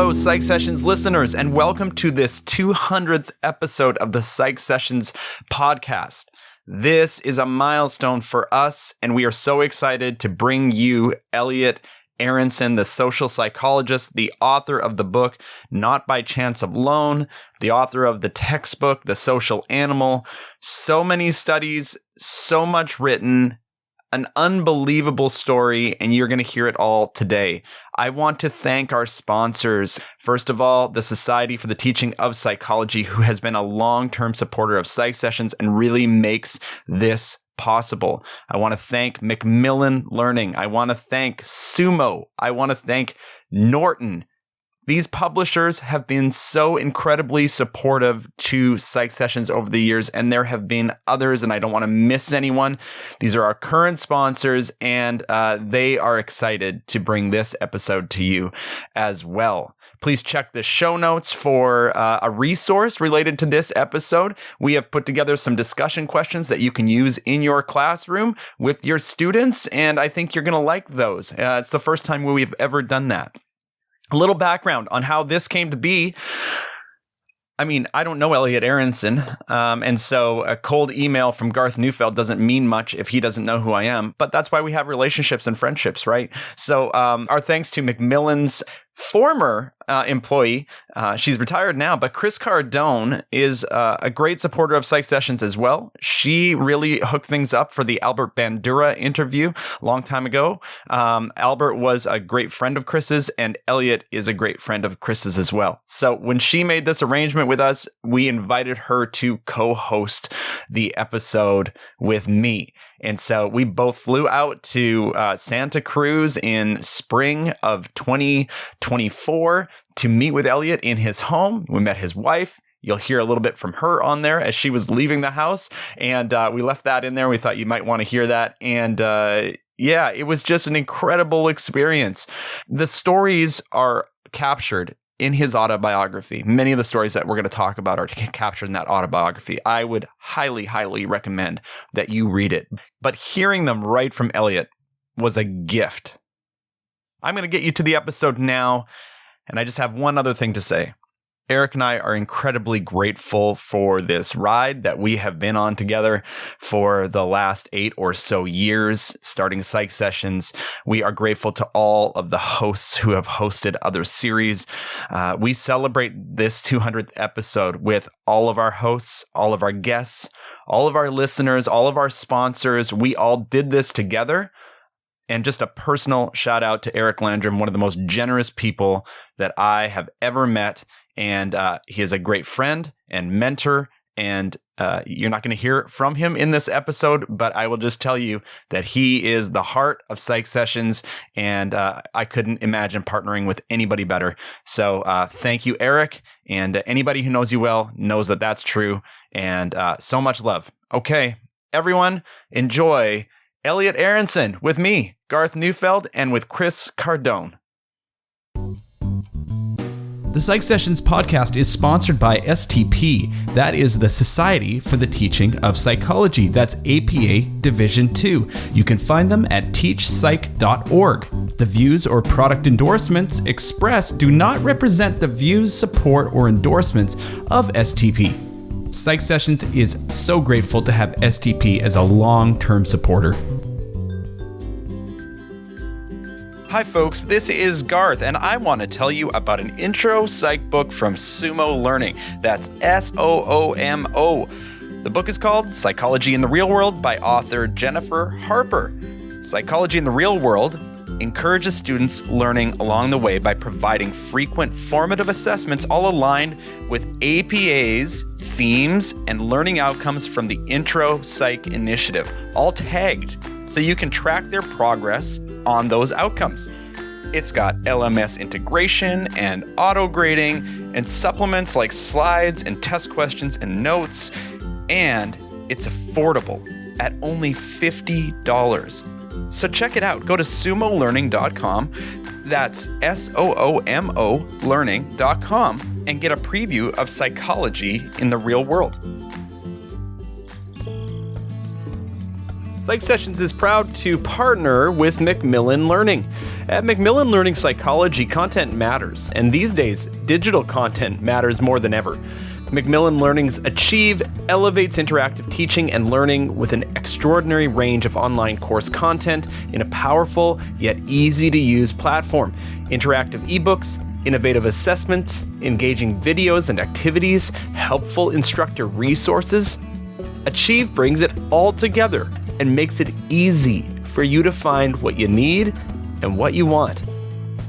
Hello, Psych Sessions listeners, and welcome to this 200th episode of the Psych Sessions podcast. This is a milestone for us, and we are so excited to bring you Elliot Aronson, the social psychologist, the author of the book Not by Chance Alone, the author of the textbook The Social Animal. So many studies, so much written, an unbelievable story, and you're going to hear it all today. I want to thank our sponsors. First of all, the Society for the Teaching of Psychology, who has been a long-term supporter of Psych Sessions and really makes this possible. I want to thank Macmillan Learning. I want to thank Sumo. I want to thank Norton. These publishers have been so incredibly supportive to Psych Sessions over the years, and there have been others, and I don't want to miss anyone. These are our current sponsors, and they are excited to bring this episode to you as well. Please check the show notes for a resource related to this episode. We have put together some discussion questions that you can use in your classroom with your students, and I think you're going to like those. It's the first time we've ever done that. A little background on how this came to be. I mean, I don't know Elliot Aronson, and so a cold email from Garth Neufeld doesn't mean much if he doesn't know who I am, but that's why we have relationships and friendships, right? So our thanks to Macmillan's former employee, she's retired now, but Chris Cardone is a great supporter of Psych Sessions as well. She really hooked things up for the Albert Bandura interview a long time ago. Albert was a great friend of Chris's, and Elliot is a great friend of Chris's as well. So when she made this arrangement with us, we invited her to co-host the episode with me. And so we both flew out to Santa Cruz in spring of 2024 to meet with Elliot in his home. We met his wife. You'll hear a little bit from her on there as she was leaving the house. And we left that in there. We thought you might want to hear that. And yeah, it was just an incredible experience. The stories are captured in his autobiography. Many of the stories that we're going to talk about are captured in that autobiography. I would highly, highly recommend that you read it. But hearing them right from Elliot was a gift. I'm going to get you to the episode now, and I just have one other thing to say. Eric and I are incredibly grateful for this ride that we have been on together for the last 8 or so years, starting Psych Sessions. We are grateful to all of the hosts who have hosted other series. We celebrate this 200th episode with all of our hosts, all of our guests, all of our listeners, all of our sponsors. We all did this together. And just a personal shout out to Eric Landrum, one of the most generous people that I have ever met. And he is a great friend and mentor. And you're not going to hear from him in this episode, but I will just tell you that he is the heart of Psych Sessions. And I couldn't imagine partnering with anybody better. So thank you, Eric. And anybody who knows you well knows that that's true. And so much love. Okay, everyone, enjoy Elliot Aronson with me, Garth Neufeld, and with Chris Cardone. The Psych Sessions podcast is sponsored by STP. That is the Society for the Teaching of Psychology. That's APA Division 2. You can find them at teachpsych.org. The views or product endorsements expressed do not represent the views, support, or endorsements of STP. Psych Sessions is so grateful to have STP as a long-term supporter. Hi folks, this is Garth, and I want to tell you about an intro psych book from Sumo Learning. That's SOOMO. The book is called Psychology in the Real World by author Jennifer Harper. Psychology in the Real World encourages students learning along the way by providing frequent formative assessments all aligned with APA's themes and learning outcomes from the Intro Psych Initiative, all tagged so you can track their progress on those outcomes. It's got LMS integration and auto grading and supplements like slides and test questions and notes, and it's affordable at only $50. So check it out. Go to sumolearning.com. That's SOOMO learning.com and get a preview of psychology in the real world. Psych Sessions is proud to partner with Macmillan Learning. At Macmillan Learning Psychology, content matters, and these days, digital content matters more than ever. Macmillan Learning's Achieve elevates interactive teaching and learning with an extraordinary range of online course content in a powerful yet easy-to-use platform. Interactive ebooks, innovative assessments, engaging videos and activities, helpful instructor resources. Achieve brings it all together and makes it easy for you to find what you need and what you want.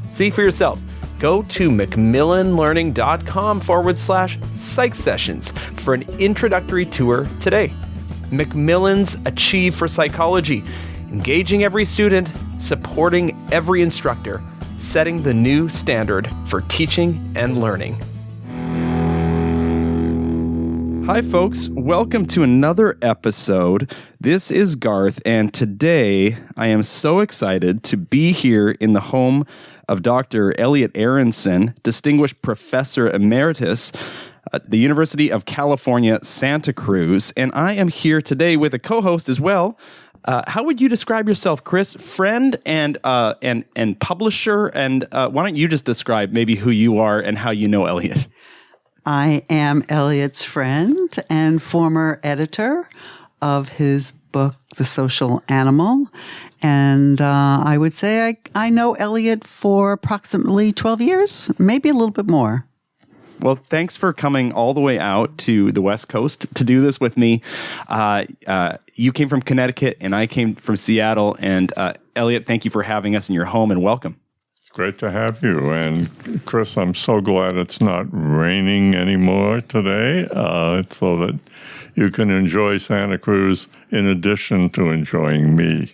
See for yourself. Go to macmillanlearning.com/psych sessions for an introductory tour today. Macmillan's Achieve for Psychology, engaging every student, supporting every instructor, setting the new standard for teaching and learning. Hi, folks. Welcome to another episode. This is Garth, and today I am so excited to be here in the home of Dr. Elliot Aronson, Distinguished Professor Emeritus at the University of California, Santa Cruz. And I am here today with a co-host as well. How would you describe yourself, Chris? Friend and publisher. And why don't you just describe maybe who you are and how you know Elliot? I am Elliot's friend and former editor of his book, The Social Animal. And I would say I know Elliot for approximately 12 years, maybe a little bit more. Well, thanks for coming all the way out to the West Coast to do this with me. You came from Connecticut and I came from Seattle. And Elliot, thank you for having us in your home and welcome. It's great to have you. And Chris, I'm so glad it's not raining anymore today, so that you can enjoy Santa Cruz in addition to enjoying me.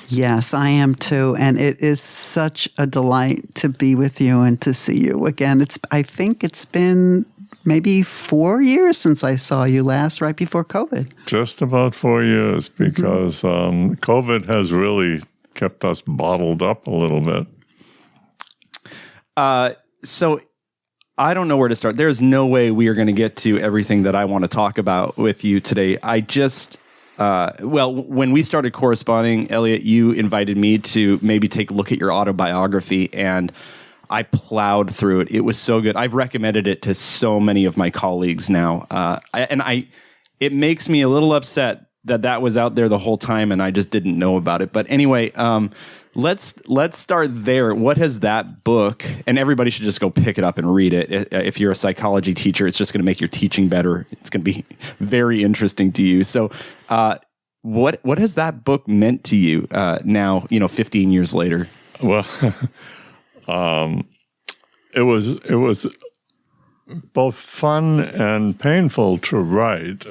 Yes, I am too. And it is such a delight to be with you and to see you again. I think it's been maybe 4 years since I saw you last, right before COVID. Just about 4 years, because COVID has really kept us bottled up a little bit. So I don't know where to start. There's no way we are going to get to everything that I want to talk about with you today. I just... when we started corresponding, Elliot, you invited me to maybe take a look at your autobiography, and I plowed through it. It was so good. I've recommended it to so many of my colleagues now. It makes me a little upset that was out there the whole time, and I just didn't know about it. But anyway, let's start there. What has that book, and everybody should just go pick it up and read it. If you're a psychology teacher, it's just going to make your teaching better. It's going to be very interesting to you. So what has that book meant to you now, 15 years later? Well, it was both fun and painful to write,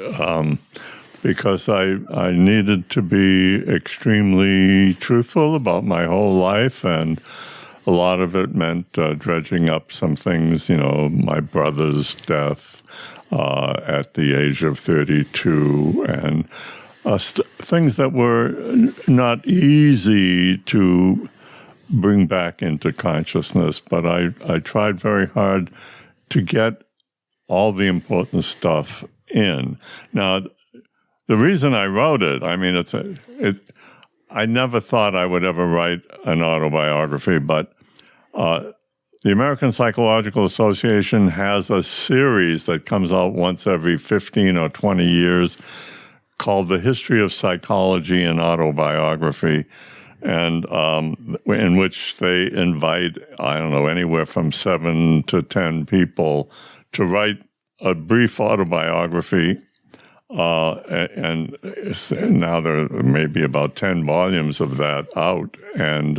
because I needed to be extremely truthful about my whole life, and a lot of it meant dredging up some things, my brother's death at the age of 32, and things that were not easy to bring back into consciousness, but I tried very hard to get all the important stuff in. Now, the reason I wrote it, I never thought I would ever write an autobiography, but the American Psychological Association has a series that comes out once every 15 or 20 years called The History of Psychology and Autobiography, and in which they invite, anywhere from 7 to 10 people to write a brief autobiography. And now there may be about 10 volumes of that out. And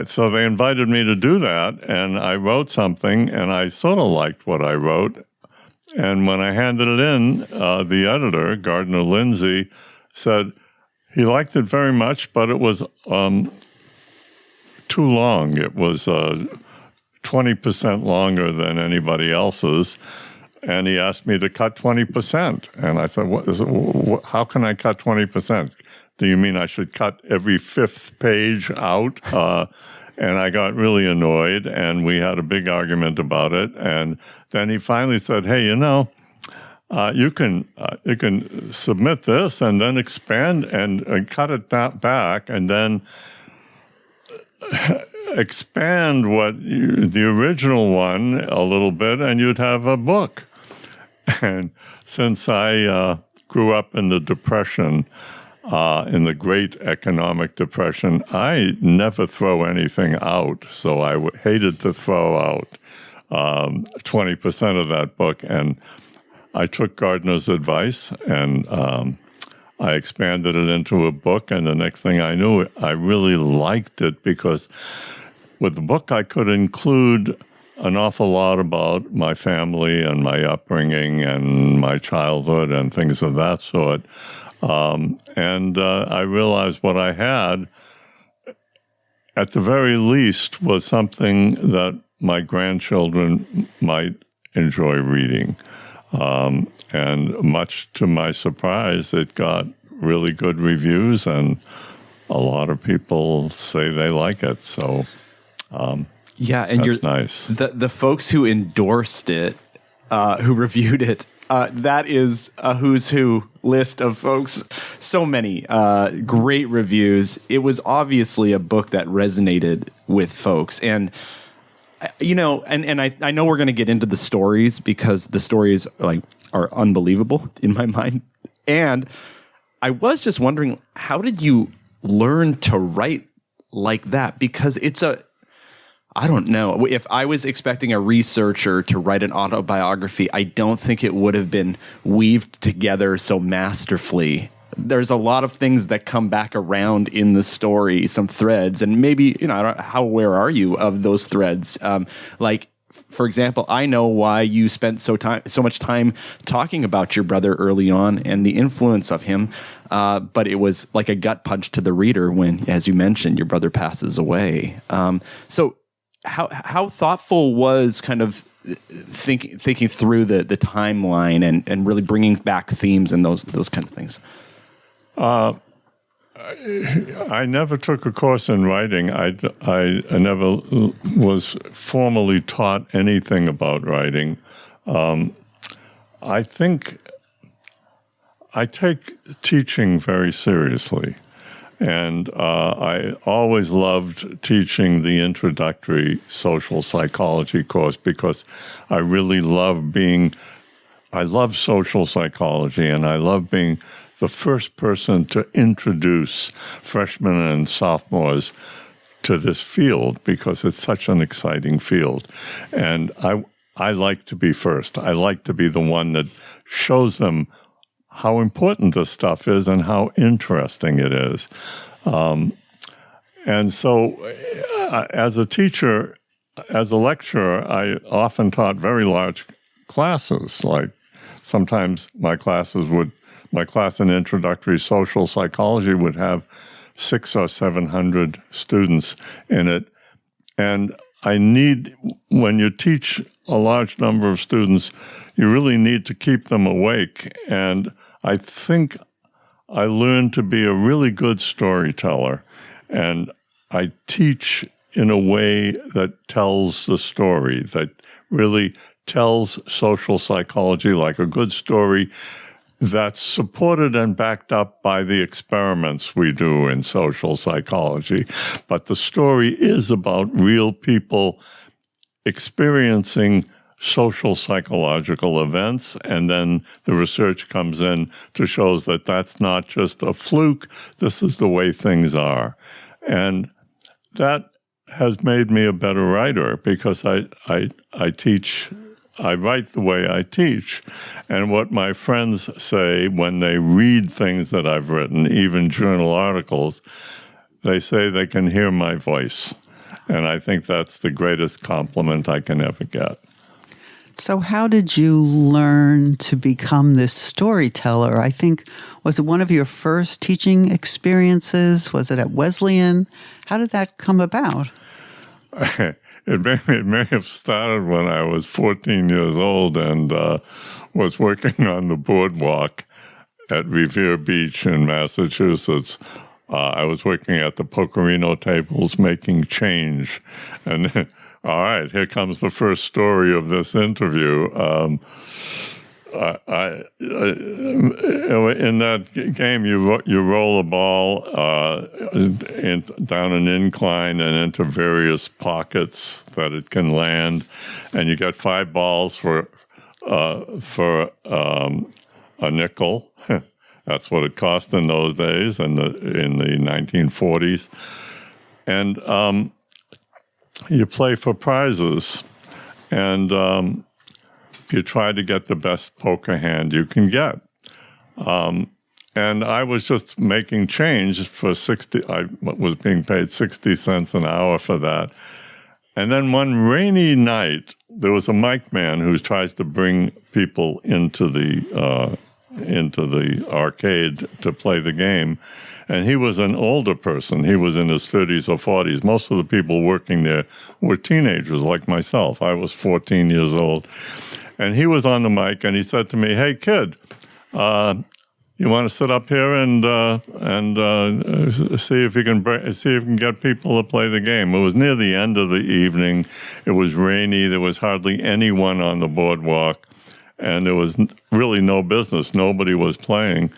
so they invited me to do that, and I wrote something, and I sort of liked what I wrote. And when I handed it in, the editor, Gardner Lindsay, said he liked it very much, but it was too long. It was 20% longer than anybody else's. And he asked me to cut 20%. And I said, how can I cut 20%? Do you mean I should cut every fifth page out? And I got really annoyed, and we had a big argument about it. And then he finally said, hey, you can submit this and then expand and cut it back and then expand the original one a little bit, and you'd have a book. And since I grew up in the Depression, in the Great Economic Depression, I never throw anything out. So I hated to throw out 20% of that book. And I took Gardner's advice, and I expanded it into a book. And the next thing I knew, I really liked it, because with the book, I could include an awful lot about my family and my upbringing and my childhood and things of that sort. And I realized what I had, at the very least, was something that my grandchildren might enjoy reading. And much to my surprise, it got really good reviews, and a lot of people say they like it. So, yeah, and that's nice. The folks who endorsed it, who reviewed it, that is a who's who list of folks. So many great reviews. It was obviously a book that resonated with folks. And, you know, and I know we're going to get into the stories, because the stories are unbelievable in my mind. And I was just wondering, how did you learn to write like that? Because I don't know. If I was expecting a researcher to write an autobiography, I don't think it would have been weaved together so masterfully. There's a lot of things that come back around in the story, some threads, and maybe, you know, I don't, how aware are you of those threads? For example, I know why you spent so much time talking about your brother early on and the influence of him, but it was like a gut punch to the reader when, as you mentioned, your brother passes away. So how thoughtful was kind of thinking through the timeline and really bringing back themes and those kinds of things? I never took a course in writing. I never was formally taught anything about writing. I think I take teaching very seriously. And I always loved teaching the introductory social psychology course, because I really I love social psychology, and I love being the first person to introduce freshmen and sophomores to this field, because it's such an exciting field. And I like to be first. I like to be the one that shows them how important this stuff is and how interesting it is. And so as a teacher, as a lecturer, I often taught very large classes. Like sometimes my class in introductory social psychology would have 600 or 700 students in it. And when you teach a large number of students, you really need to keep them awake. And I think I learned to be a really good storyteller, and I teach in a way that tells the story, that really tells social psychology like a good story that's supported and backed up by the experiments we do in social psychology. But the story is about real people experiencing social psychological events, and then the research comes in to show that that's not just a fluke. This is the way things are. And that has made me a better writer, because I write the way I teach. And what my friends say when they read things that I've written, even journal articles, they say they can hear my voice. And I think that's the greatest compliment I can ever get. So how did you learn to become this storyteller? I think, was it one of your first teaching experiences? Was it at Wesleyan? How did that come about? It may have started when I was 14 years old and was working on the boardwalk at Revere Beach in Massachusetts. I was working at the Pocorino tables making change. And then, all right, here comes the first story of this interview. in that game, you roll a ball down an incline and into various pockets that it can land, and you get 5 balls for a nickel. That's what it cost in those days, in the 1940s, and you play for prizes, and you try to get the best poker hand you can get. And I was just making change for 60. I was being paid 60 cents an hour for that. And then one rainy night, there was a mic man who tries to bring people into the arcade to play the game. And he was an older person. He was in his 30s or 40s. Most of the people working there were teenagers like myself. I was 14 years old. And he was on the mic, and he said to me, "Hey, kid, you want to sit up here and see if you can get people to play the game?" It was near the end of the evening. It was rainy. There was hardly anyone on the boardwalk, and there was really no business. Nobody was playing.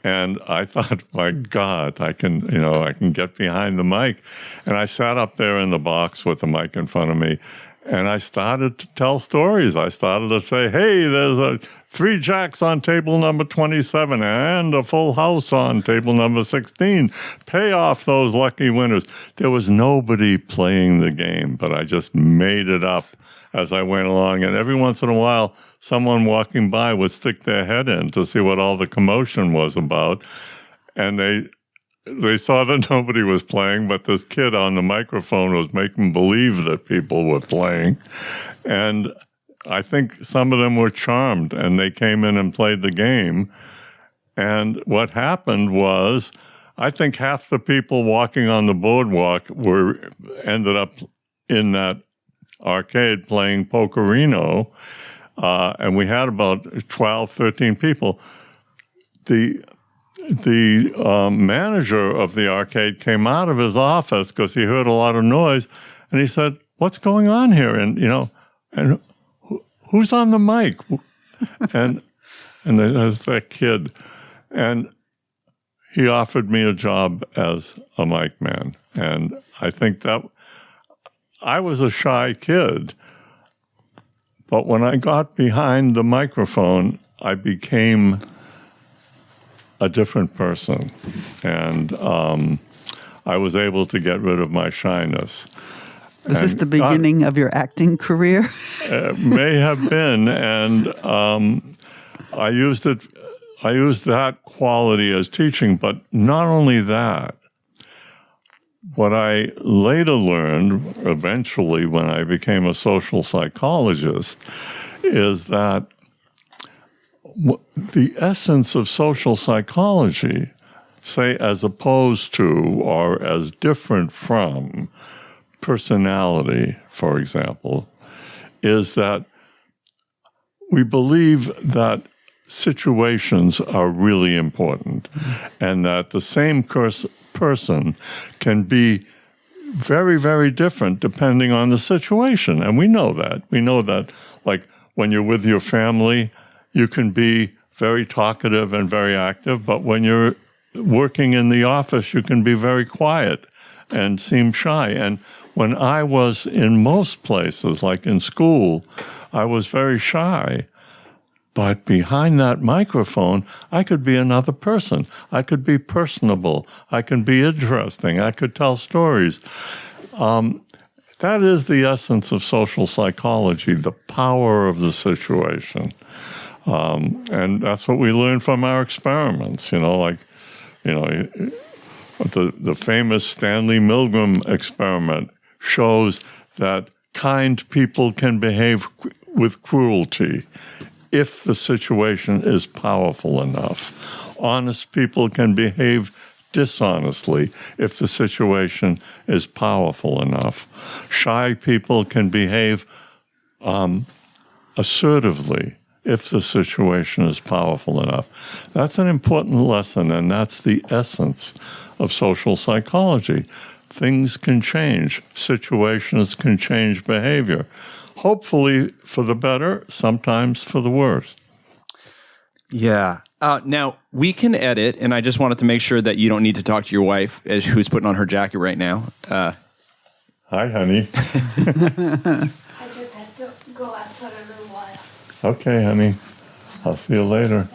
And I thought, my God, I can get behind the mic. And I sat up there in the box with the mic in front of me, and I started to tell stories. I started to say, "Hey, there's 3 jacks on table number 27 and a full house on table number 16. Pay off those lucky winners." There was nobody playing the game, but I just made it up as I went along. And every once in a while, someone walking by would stick their head in to see what all the commotion was about. And they saw that nobody was playing, but this kid on the microphone was making believe that people were playing. And I think some of them were charmed, and they came in and played the game. And what happened was, I think half the people walking on the boardwalk ended up in that arcade playing Pokerino, and we had about 12, 13 people. The manager of the arcade came out of his office because he heard a lot of noise, and he said, "What's going on here? And who's on the mic?" and there's that kid, and he offered me a job as a mic man, and I think that I was a shy kid, but when I got behind the microphone, I became a different person, and I was able to get rid of my shyness. Was this the beginning of your acting career? May have been, and I used that quality as teaching, but not only that. What I later learned, eventually, when I became a social psychologist, is that the essence of social psychology, say as opposed to or as different from personality, for example, is that we believe that situations are really important, and that the same person can be very, very different depending on the situation. And we know that. We know that, like, when you're with your family, you can be very talkative and very active, but when you're working in the office, you can be very quiet and seem shy. And when I was in most places, like in school, I was very shy. But behind that microphone, I could be another person. I could be personable. I can be interesting. I could tell stories. That is the essence of social psychology, the power of the situation. And that's what we learn from our experiments, the famous Stanley Milgram experiment shows that kind people can behave with cruelty if the situation is powerful enough. Honest people can behave dishonestly if the situation is powerful enough. Shy people can behave assertively if the situation is powerful enough. That's an important lesson, and that's the essence of social psychology. Things can change. Situations can change behavior. Hopefully for the better, sometimes for the worse. Yeah. Now, we can edit, and I just wanted to make sure that you don't need to talk to your wife, who's putting on her jacket right now. Hi, honey. I just had to go out for a little while. Okay, honey. I'll see you later.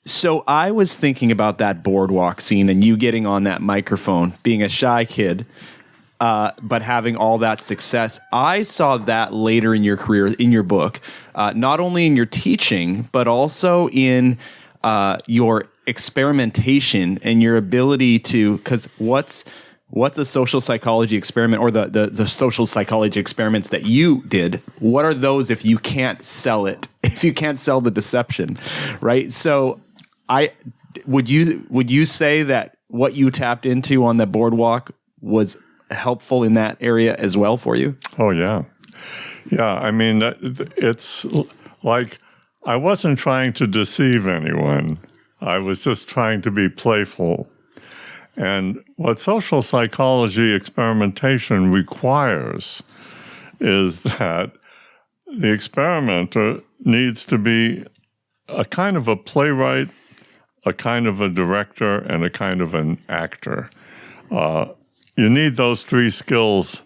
So I was thinking about that boardwalk scene and you getting on that microphone, being a shy kid, but having all that success. I saw that later in your career, in your book, not only in your teaching, but also in your experimentation and your ability to, because what's a social psychology experiment, or the social psychology experiments that you did? What are those if you can't sell it, if you can't sell the deception, right? So would you say that what you tapped into on the boardwalk was helpful in that area as well for you? Oh, yeah. Yeah, I mean, it's like I wasn't trying to deceive anyone. I was just trying to be playful. And what social psychology experimentation requires is that the experimenter needs to be a kind of a playwright, a kind of a director, and a kind of an actor. You need those three skills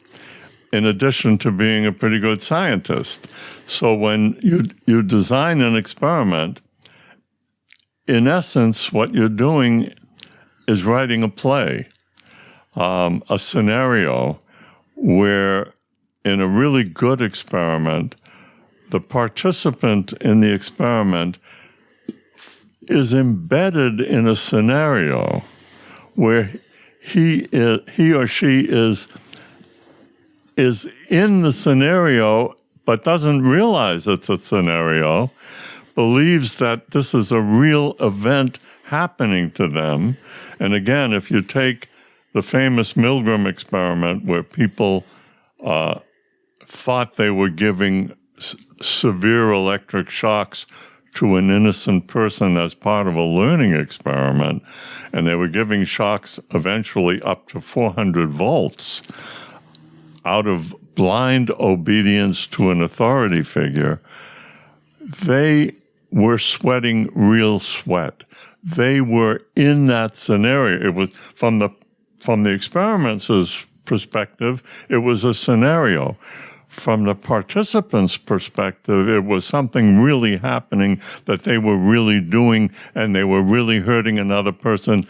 in addition to being a pretty good scientist. So when you design an experiment, in essence, what you're doing is writing a play, a scenario where in a really good experiment, the participant in the experiment is embedded in a scenario where he or she is in the scenario but doesn't realize it's a scenario, believes that this is a real event happening to them. And again, if you take the famous Milgram experiment where people thought they were giving severe electric shocks to an innocent person as part of a learning experiment, and they were giving shocks eventually up to 400 volts out of blind obedience to an authority figure, they were sweating real sweat. They were in that scenario. It was from the experimenter's perspective, it was a scenario. From the participant's perspective, it was something really happening that they were really doing, and they were really hurting another person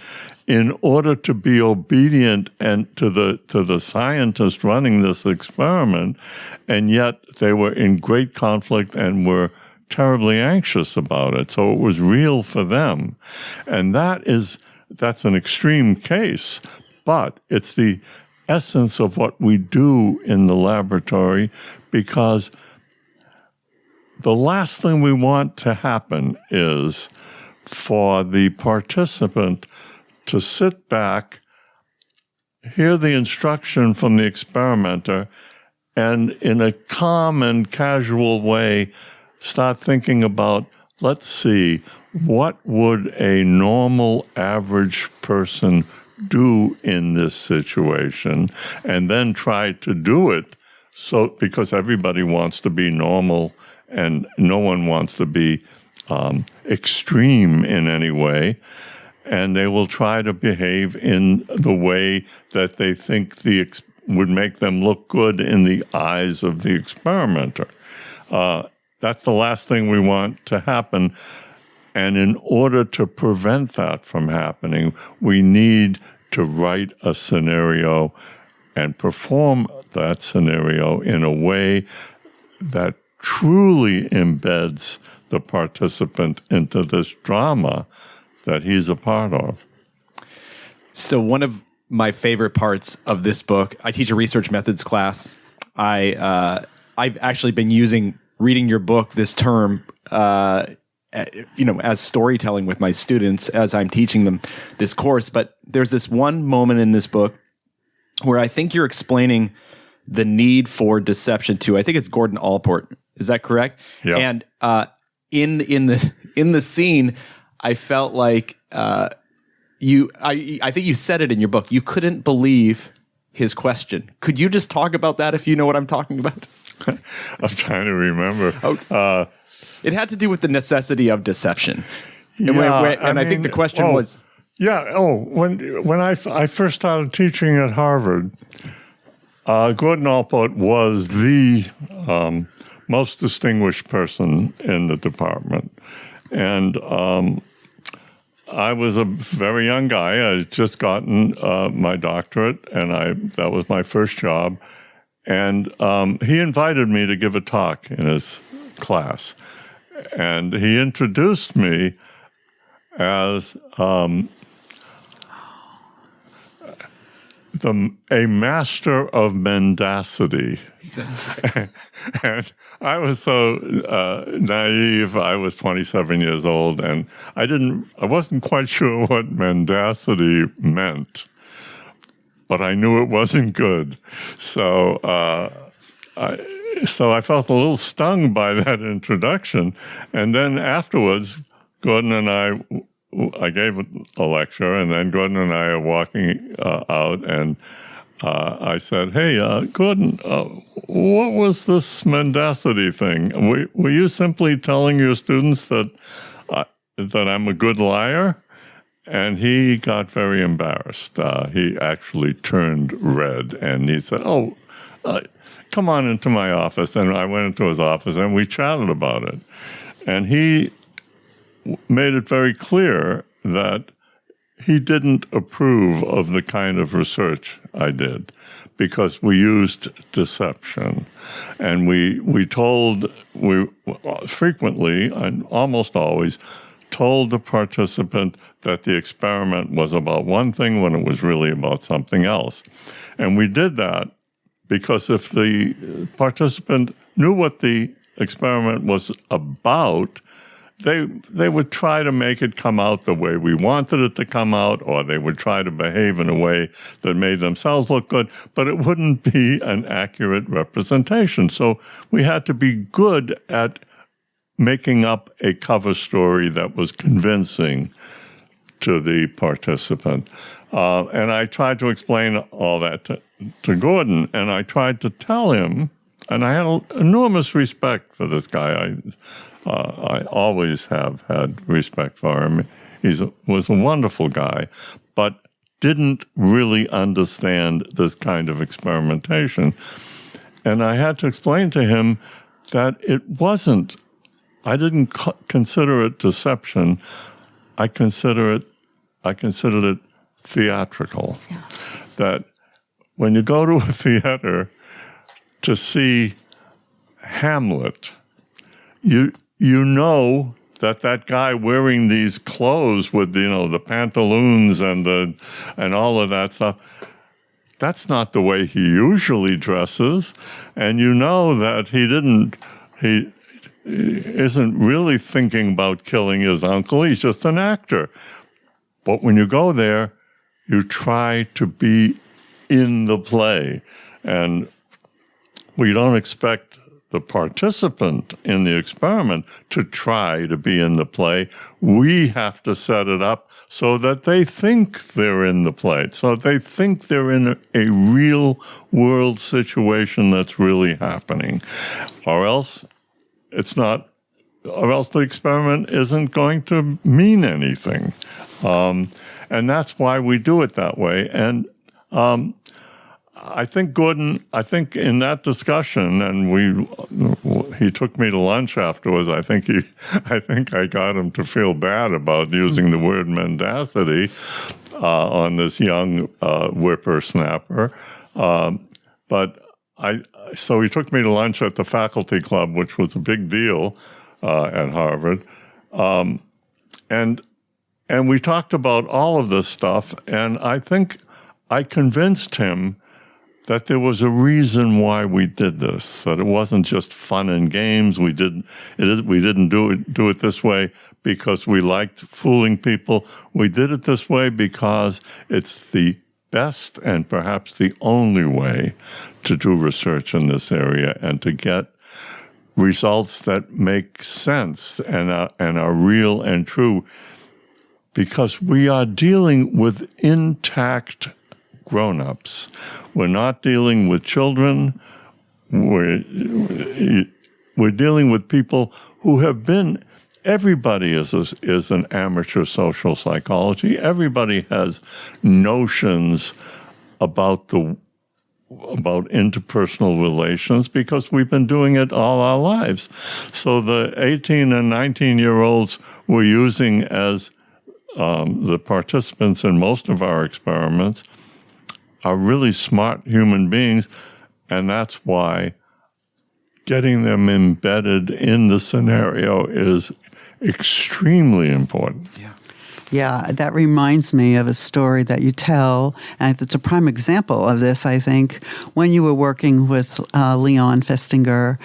in order to be obedient and to the scientist running this experiment, and yet they were in great conflict and were terribly anxious about it. So it was real for them. And that's an extreme case, but it's the essence of what we do in the laboratory, because the last thing we want to happen is for the participant to sit back, hear the instruction from the experimenter, and in a calm and casual way start thinking about, let's see, what would a normal average person do in this situation, and then try to do it. So, because everybody wants to be normal and no one wants to be extreme in any way, and they will try to behave in the way that they think would make them look good in the eyes of the experimenter. That's the last thing we want to happen. And in order to prevent that from happening, we need to write a scenario and perform that scenario in a way that truly embeds the participant into this drama that he's a part of. So one of my favorite parts of this book, I teach a research methods class. I've actually been reading your book this term, as storytelling with my students as I'm teaching them this course. But there's this one moment in this book where I think you're explaining the need for deception to, I think it's Gordon Allport. Is that correct? Yeah. And in the scene, I felt like I think you said it in your book. You couldn't believe his question. Could you just talk about that if you know what I'm talking about? I'm trying to remember. Okay. It had to do with the necessity of deception. And, Yeah, I think the question was... Yeah. When I first started teaching at Harvard, Gordon Allport was the most distinguished person in the department. And I was a very young guy. I had just gotten my doctorate, and that was my first job. And he invited me to give a talk in his class. And he introduced me as a master of mendacity. And I was so naive. I was 27 years old, and I wasn't quite sure what mendacity meant, but I knew it wasn't good. So I felt a little stung by that introduction. And then afterwards, Gordon and I gave a lecture, and then Gordon and I are walking out, and I said, "Hey, Gordon, what was this mendacity thing? Were you simply telling your students that I'm a good liar?" And he got very embarrassed. He actually turned red, and he said, "Oh, come on into my office." And I went into his office, and we chatted about it. And he made it very clear that he didn't approve of the kind of research I did, because we used deception. And we frequently, and almost always, told the participant that the experiment was about one thing when it was really about something else. And we did that because if the participant knew what the experiment was about, they would try to make it come out the way we wanted it to come out, or they would try to behave in a way that made themselves look good, but it wouldn't be an accurate representation. So we had to be good at making up a cover story that was convincing to the participant. And I tried to explain all that to Gordon, and I tried to tell him, and I had enormous respect for this guy. I always have had respect for him. He was a wonderful guy, but didn't really understand this kind of experimentation. And I had to explain to him that I didn't consider it deception. I considered it theatrical. Yeah. That when you go to a theater to see Hamlet, you know that guy wearing these clothes with the pantaloons and all of that stuff, that's not the way he usually dresses, and you know that he isn't really thinking about killing his uncle. He's just an actor. But when you go there, you try to be in the play, and we don't expect the participant in the experiment to try to be in the play. We have to set it up so that they think they're in the play, so they think they're in a real world situation that's really happening, or else the experiment isn't going to mean anything. And that's why we do it that way. And I think in that discussion, and he took me to lunch afterwards. I think I got him to feel bad about using the word mendacity on this young whippersnapper. So he took me to lunch at the faculty club, which was a big deal at Harvard, and we talked about all of this stuff. And I think I convinced him that there was a reason why we did this, that it wasn't just fun and games. We didn't do it this way because we liked fooling people. We did it this way because it's the best and perhaps the only way to do research in this area and to get results that make sense and are real and true, because we are dealing with intact grown-ups. We're not dealing with children. None we're dealing with people who have been. Everybody is an amateur social psychology. Everybody has notions about interpersonal relations because we've been doing it all our lives. So the 18 and 19-year-olds we're using as the participants in most of our experiments are really smart human beings, and that's why getting them embedded in the scenario is extremely important. Yeah, that reminds me of a story that you tell, and it's a prime example of this, I think, when you were working with Leon Festinger,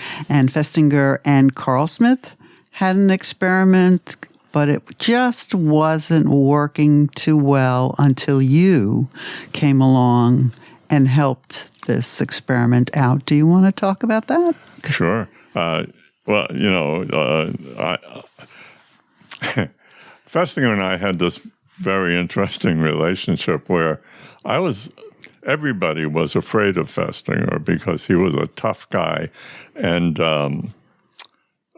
and Carl Smith had an experiment, but it just wasn't working too well until you came along and helped this experiment out. Do you want to talk about that? Sure. Festinger and I had this very interesting relationship where everybody was afraid of Festinger because he was a tough guy and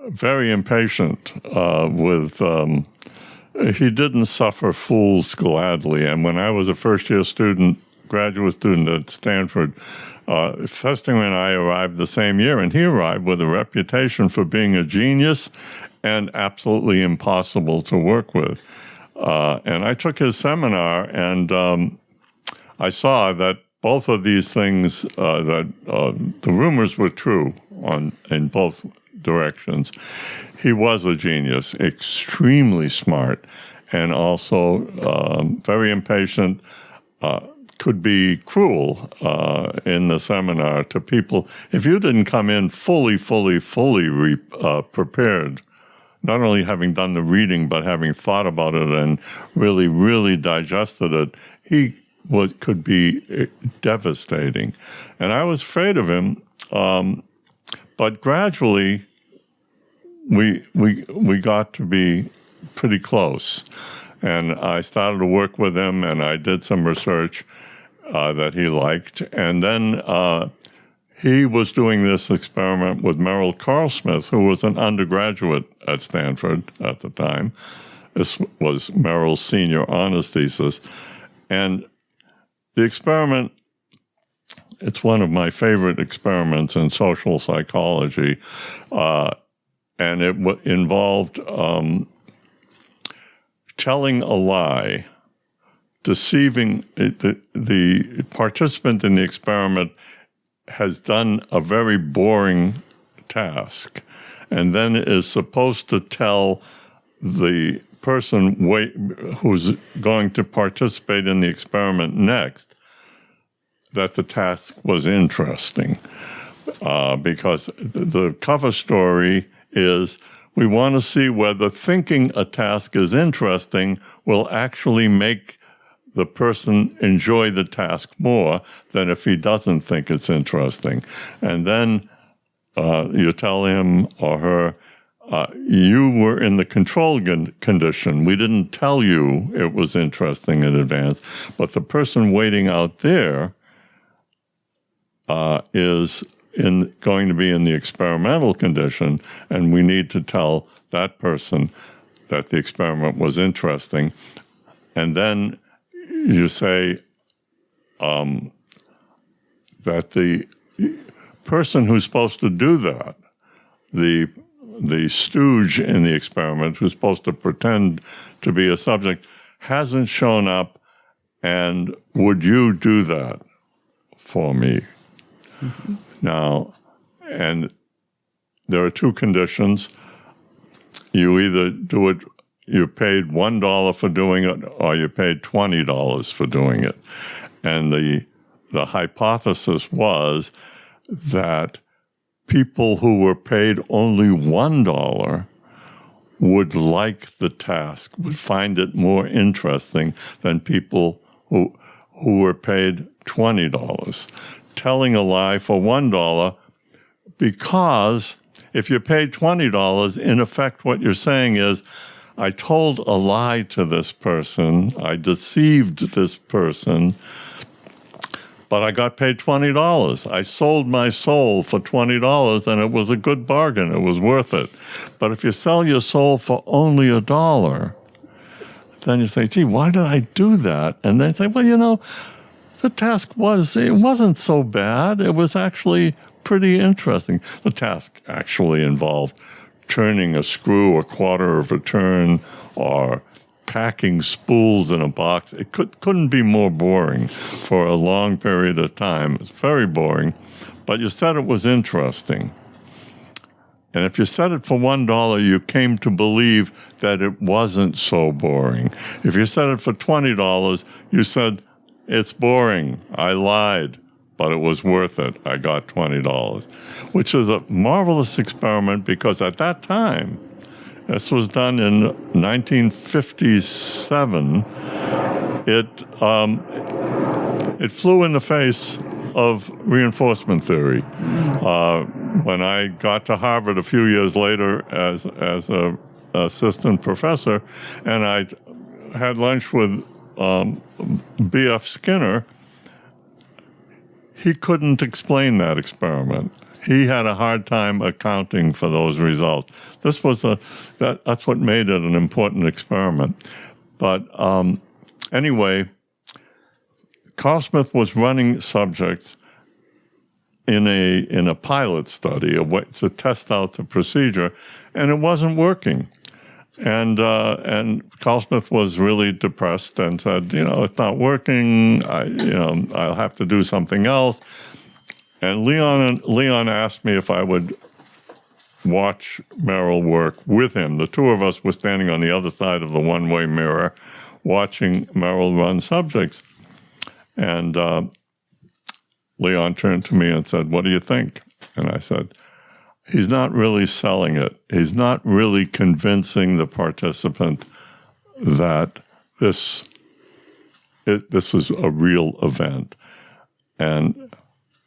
very impatient he didn't suffer fools gladly. And when I was a first-year graduate student at Stanford, Festinger and I arrived the same year, and he arrived with a reputation for being a genius and absolutely impossible to work with. And I took his seminar, and I saw that both of these things, that the rumors were true in both directions. He was a genius, extremely smart, and also very impatient, could be cruel in the seminar to people. If you didn't come in fully prepared, not only having done the reading, but having thought about it and really, really digested it, he could be devastating. And I was afraid of him, but gradually we got to be pretty close. And I started to work with him, and I did some research that he liked. And then he was doing this experiment with Merrill Carl Smith, who was an undergraduate at Stanford at the time. This was Merrill's senior honors thesis. And the experiment, it's one of my favorite experiments in social psychology, and it involved telling a lie, deceiving. The participant in the experiment has done a very boring task, and then is supposed to tell the person who's going to participate in the experiment next that the task was interesting. Because the cover story is, we want to see whether thinking a task is interesting will actually make the person enjoy the task more than if he doesn't think it's interesting. And then you tell him or her, you were in the control condition. We didn't tell you it was interesting in advance, but the person waiting out there is going to be in the experimental condition, and we need to tell that person that the experiment was interesting. And then you say that the person who's supposed to do that, the stooge in the experiment who's supposed to pretend to be a subject, hasn't shown up, and would you do that for me? Mm-hmm. Now, and there are two conditions. You either do it, you paid $1 for doing it, or you paid $20 for doing it. And the hypothesis was that people who were paid only $1 would like the task, would find it more interesting than people who were paid $20. Telling a lie for $1, because if you're paid $20, in effect what you're saying is, I told a lie to this person, I deceived this person, but I got paid $20. I sold my soul for $20, and it was a good bargain. It was worth it. But if you sell your soul for only $1, then you say, gee, why did I do that? And they say, well, the task wasn't so bad. It was actually pretty interesting. The task actually involved turning a screw a quarter of a turn or packing spools in a box. It couldn't be more boring for a long period of time. It's very boring, but you said it was interesting. And if you said it for $1, you came to believe that it wasn't so boring. If you said it for $20, you said, it's boring. I lied, but it was worth it. I got $20, which is a marvelous experiment because at that time, this was done in 1957, it flew in the face of reinforcement theory. When I got to Harvard a few years later as an assistant professor, and I had lunch with B.F. Skinner, he couldn't explain that experiment. He had a hard time accounting for those results. That's what made it an important experiment. But anyway, Carl Smith was running subjects in a pilot study, to test out the procedure, and it wasn't working. And Carl Smith was really depressed and said, it's not working. I'll have to do something else. And Leon asked me if I would watch Merrill work with him. The two of us were standing on the other side of the one-way mirror watching Merrill run subjects. And Leon turned to me and said, what do you think? And I said, he's not really selling it. He's not really convincing the participant that this is a real event. And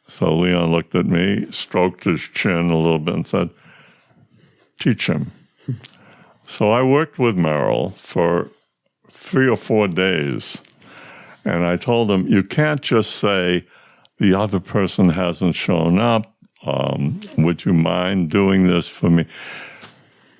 so Leon looked at me, stroked his chin a little bit and said, teach him. So I worked with Merrill for 3 or 4 days. And I told him, you can't just say, the other person hasn't shown up. Would you mind doing this for me?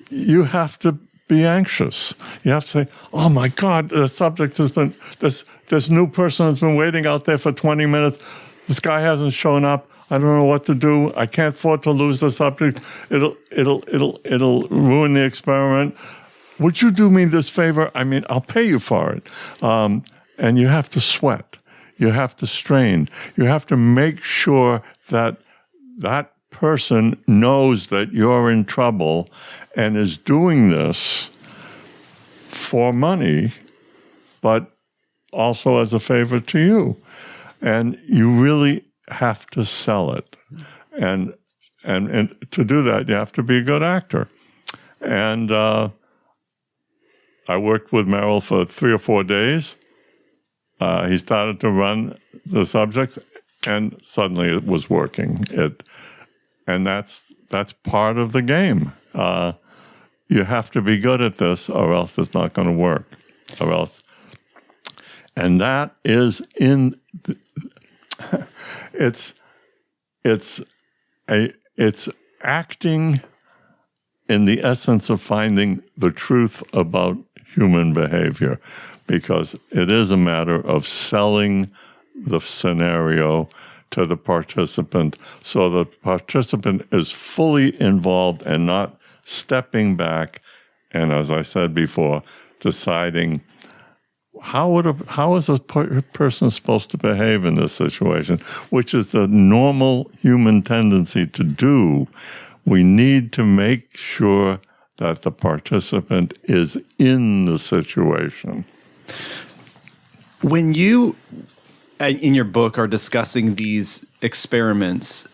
You have to be anxious. You have to say, oh my God, the subject has been, this new person has been waiting out there for 20 minutes. This guy hasn't shown up. I don't know what to do. I can't afford to lose the subject. It'll ruin the experiment. Would you do me this favor? I mean, I'll pay you for it. And you have to sweat. You have to strain. You have to make sure that that person knows that you're in trouble and is doing this for money, but also as a favor to you. And you really have to sell it. And to do that, you have to be a good actor. And I worked with Merrill for 3 or 4 days. He started to run the subjects, and suddenly it was working. And that's part of the game. You have to be good at this, or else it's not going to work. Or else, and that is it's acting in the essence of finding the truth about human behavior, because it is a matter of selling the scenario to the participant so the participant is fully involved and not stepping back and, as I said before, deciding how is a person supposed to behave in this situation, which is the normal human tendency to do. We need to make sure that the participant is in the situation. When you, in your book, are discussing these experiments,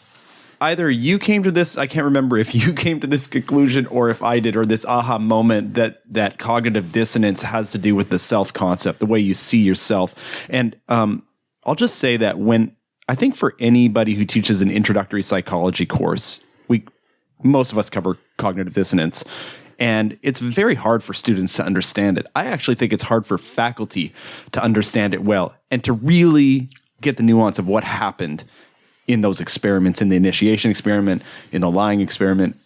either you came to this, I can't remember if you came to this conclusion or if I did, or this aha moment that cognitive dissonance has to do with the self-concept, the way you see yourself. And I'll just say that I think for anybody who teaches an introductory psychology course, most of us cover cognitive dissonance, and it's very hard for students to understand it. I actually think it's hard for faculty to understand it well and to really get the nuance of what happened in those experiments, in the initiation experiment, in the lying experiment,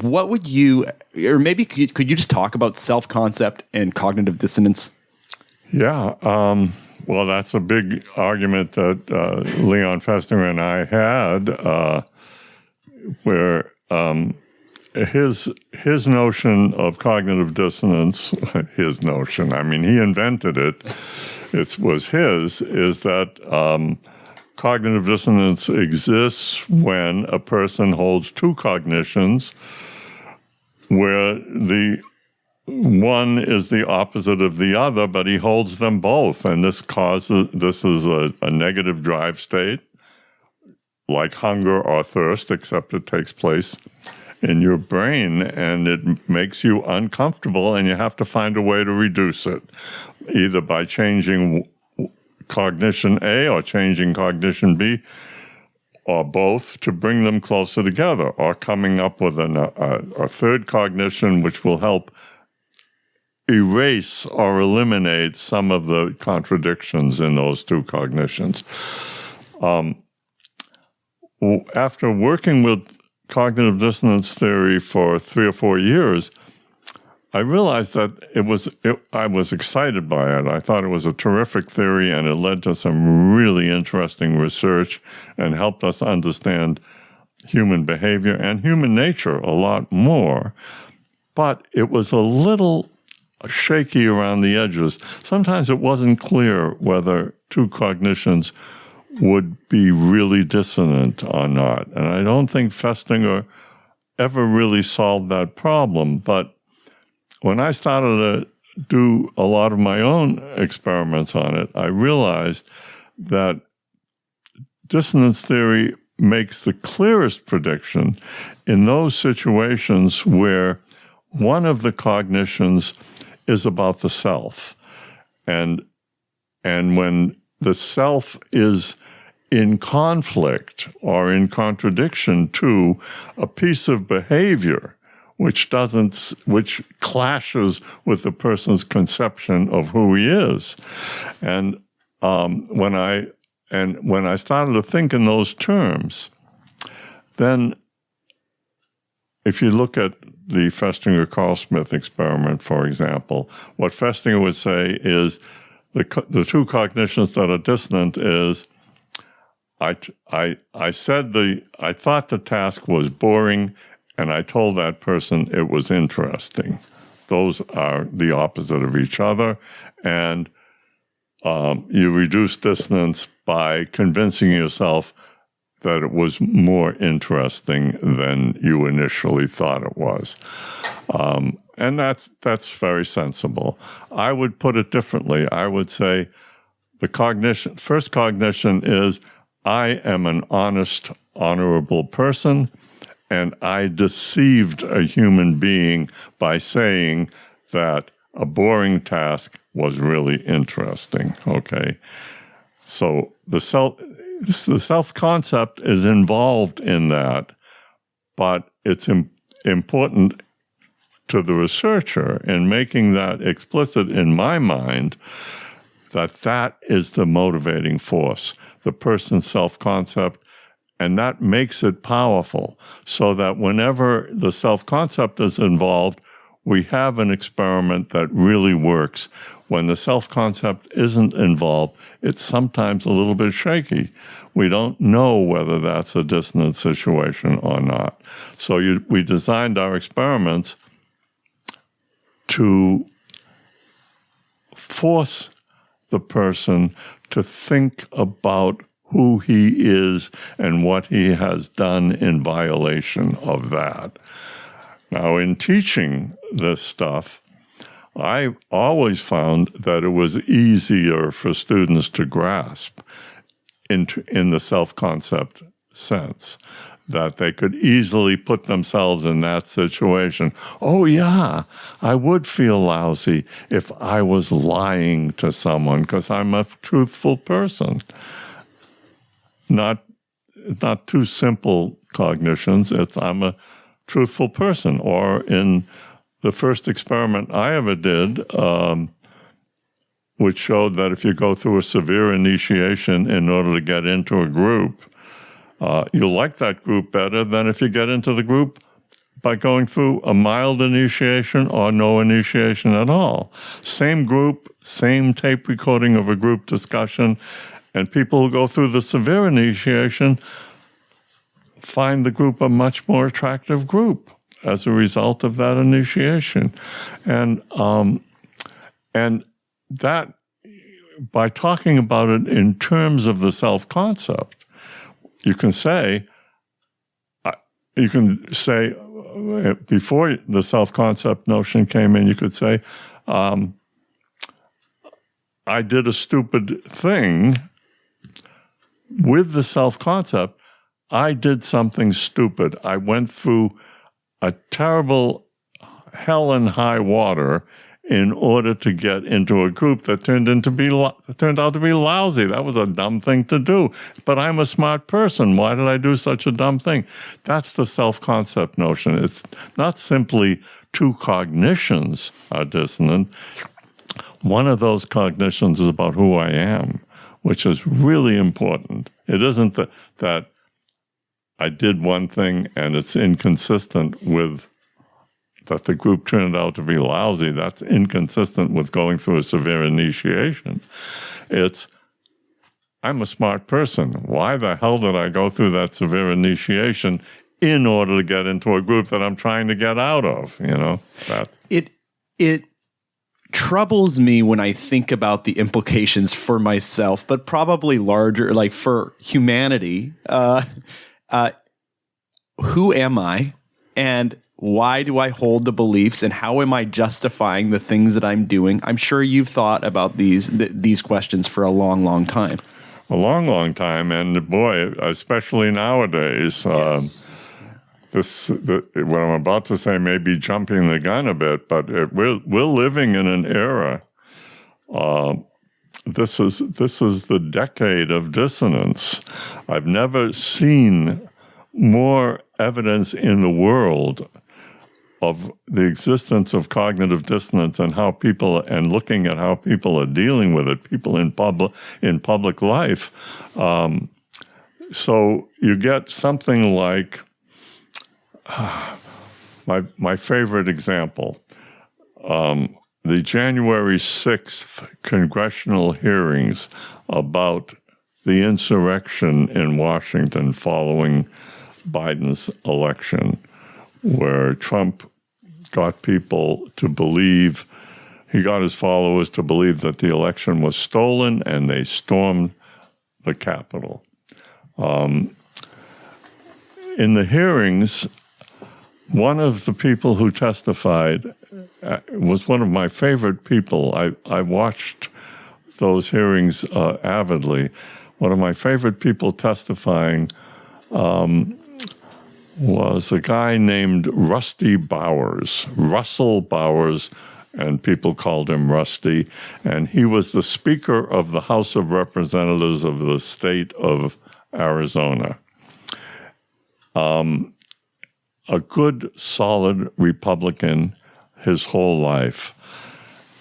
what would you, or maybe could you just talk about self-concept and cognitive dissonance? Yeah. Well, that's a big argument that Leon Festinger and I had, where his notion of cognitive dissonance, his notion, I mean, he invented it, it was his, is that cognitive dissonance exists when a person holds two cognitions where the one is the opposite of the other, but he holds them both. And this is a negative drive state, like hunger or thirst, except it takes place in your brain and it makes you uncomfortable, and you have to find a way to reduce it, either by changing cognition A or changing cognition B, or both, to bring them closer together, or coming up with a third cognition which will help erase or eliminate some of the contradictions in those two cognitions. After working with cognitive dissonance theory for 3 or 4 years, I realized that I was excited by it. I thought it was a terrific theory, and it led to some really interesting research and helped us understand human behavior and human nature a lot more. But it was a little shaky around the edges. Sometimes it wasn't clear whether two cognitions would be really dissonant or not. And I don't think Festinger ever really solved that problem. But when I started to do a lot of my own experiments on it, I realized that dissonance theory makes the clearest prediction in those situations where one of the cognitions is about the self. And when the self is in conflict or in contradiction to a piece of behavior which clashes with the person's conception of who he is. And when I started to think in those terms, then if you look at the Festinger-Carl Smith experiment, for example, what Festinger would say is the two cognitions that are dissonant is I thought the task was boring, and I told that person it was interesting. Those are the opposite of each other, and you reduce dissonance by convincing yourself that it was more interesting than you initially thought it was. And that's very sensible. I would put it differently. I would say the first cognition is, I am an honest, honorable person, and I deceived a human being by saying that a boring task was really interesting, okay? So the self-concept is involved in that, but it's important to the researcher in making that explicit in my mind that is the motivating force, the person's self-concept, and that makes it powerful, so that whenever the self-concept is involved, we have an experiment that really works. When the self-concept isn't involved, it's sometimes a little bit shaky. We don't know whether that's a dissonant situation or not. So we designed our experiments to force the person to think about who he is and what he has done in violation of that. Now, in teaching this stuff, I always found that it was easier for students to grasp in the self-concept sense, that they could easily put themselves in that situation. Oh, yeah, I would feel lousy if I was lying to someone because I'm a truthful person. Not two simple cognitions. It's I'm a truthful person. Or in the first experiment I ever did, which showed that if you go through a severe initiation in order to get into a group, you'll like that group better than if you get into the group by going through a mild initiation or no initiation at all. Same group, same tape recording of a group discussion, and people who go through the severe initiation find the group a much more attractive group as a result of that initiation. And that, by talking about it in terms of the self-concept, you can say, before the self-concept notion came in, you could say, I did a stupid thing. With the self-concept, I did something stupid. I went through a terrible hell and high water in order to get into a group that turned out to be lousy. That was a dumb thing to do. But I'm a smart person. Why did I do such a dumb thing? That's the self-concept notion. It's not simply two cognitions are dissonant. One of those cognitions is about who I am, which is really important. It isn't that I did one thing and it's inconsistent with that the group turned out to be lousy. That's inconsistent with going through a severe initiation. It's, I'm a smart person. Why the hell did I go through that severe initiation in order to get into a group that I'm trying to get out of? You know, that it troubles me when I think about the implications for myself, but probably larger, like for humanity. Who am I, and why do I hold the beliefs, and how am I justifying the things that I'm doing? I'm sure you've thought about these questions for a long, long time. A long, long time, and boy, especially nowadays. Yes. What I'm about to say may be jumping the gun a bit, but we're living in an era. This is the decade of dissonance. I've never seen more evidence in the world of the existence of cognitive dissonance and looking at how people are dealing with it, people in public life. So you get something like my favorite example, the January 6th congressional hearings about the insurrection in Washington following Biden's election, where Trump got people to believe, he got his followers to believe that the election was stolen, and they stormed the Capitol. In the hearings, one of the people who testified was one of my favorite people. I watched those hearings avidly. One of my favorite people testifying was a guy named Russell Bowers, and people called him Rusty, and he was the Speaker of the House of Representatives of the state of Arizona. A good, solid Republican his whole life.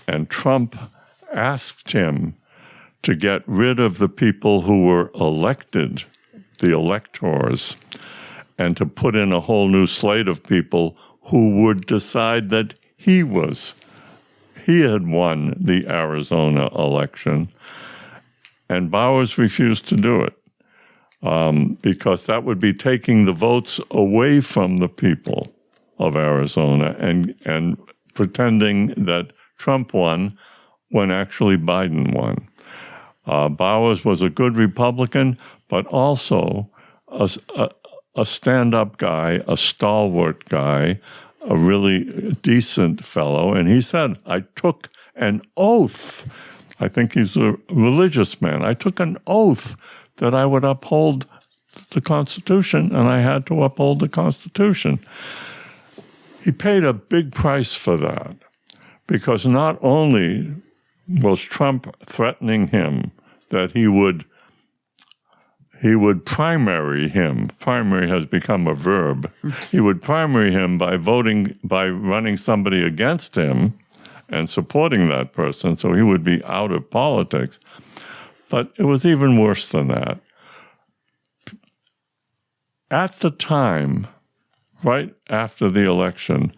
And Trump asked him to get rid of the people who were elected, the electors, and to put in a whole new slate of people who would decide that he had won the Arizona election. And Bowers refused to do it because that would be taking the votes away from the people of Arizona and pretending that Trump won when actually Biden won. Bowers was a good Republican, but also a stand-up guy, a stalwart guy, a really decent fellow. And he said, I took an oath. I think he's a religious man. I took an oath that I would uphold the Constitution, and I had to uphold the Constitution. He paid a big price for that, because not only was Trump threatening him that he would primary him. Primary has become a verb. He would primary him by running somebody against him and supporting that person, so he would be out of politics. But it was even worse than that. At the time, right after the election,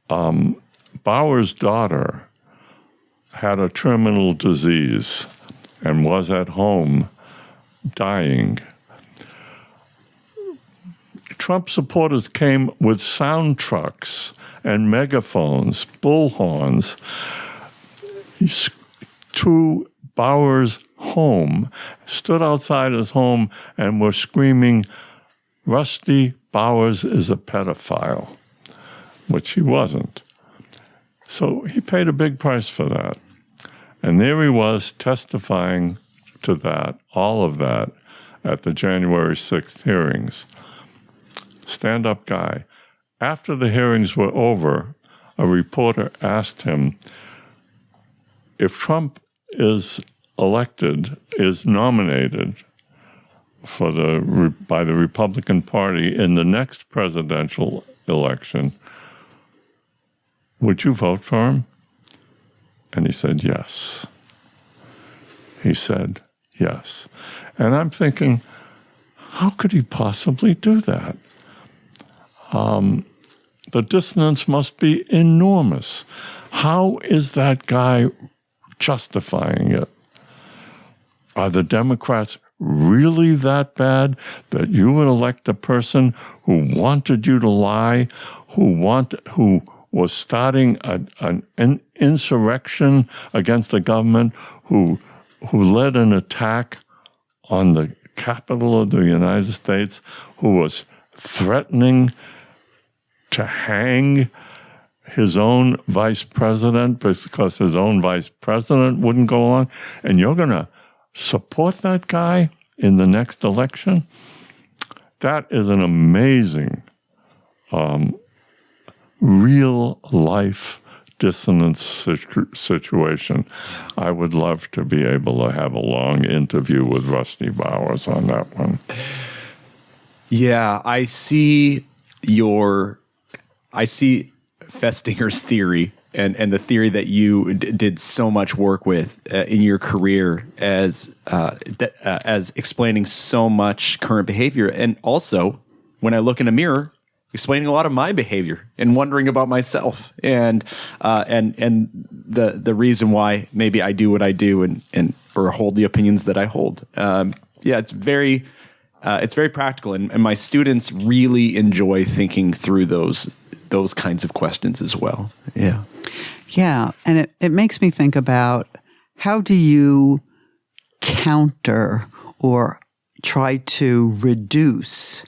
Bauer's daughter had a terminal disease and was at home dying. Trump supporters came with sound trucks and megaphones, bullhorns, to Bauer's home, stood outside his home and were screaming, "Rusty Bowers is a pedophile," which he wasn't. So he paid a big price for that. And there he was testifying to that, all of that, at the January 6th hearings. Stand-up guy. After the hearings were over, a reporter asked him, if Trump is nominated by the Republican Party in the next presidential election, would you vote for him? And he said, yes. He said, yes. And I'm thinking, how could he possibly do that? The dissonance must be enormous. How is that guy justifying it? Are the Democrats really that bad that you would elect a person who wanted you to lie, who was starting an insurrection against the government, who led an attack on the Capitol of the United States, who was threatening to hang his own vice president because his own vice president wouldn't go along, and you're going to support that guy in the next election? That is an amazing real-life dissonance situation. I would love to be able to have a long interview with Rusty Bowers on that one. Yeah, I see Festinger's theory and the theory that you did so much work with in your career as explaining so much current behavior, and also when I look in a mirror, explaining a lot of my behavior and wondering about myself and the reason why maybe I do what I do and or hold the opinions that I hold. It's very practical, and my students really enjoy thinking through those kinds of questions as well. Yeah. Yeah. And it makes me think about, how do you counter or try to reduce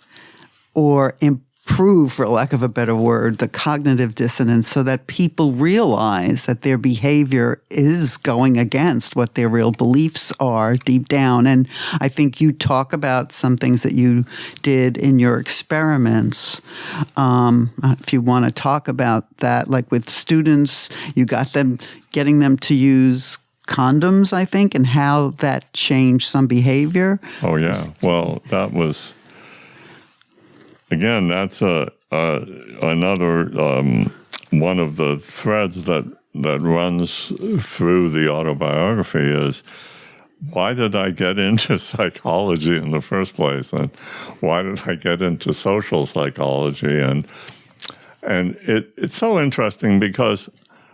or improve, for lack of a better word, the cognitive dissonance so that people realize that their behavior is going against what their real beliefs are deep down. And I think you talk about some things that you did in your experiments. If you want to talk about that, like with students, you getting them to use condoms, I think, and how that changed some behavior. Oh, yeah. Well, that was... Again, that's another one of the threads that runs through the autobiography is, why did I get into psychology in the first place, and why did I get into social psychology? And it's so interesting because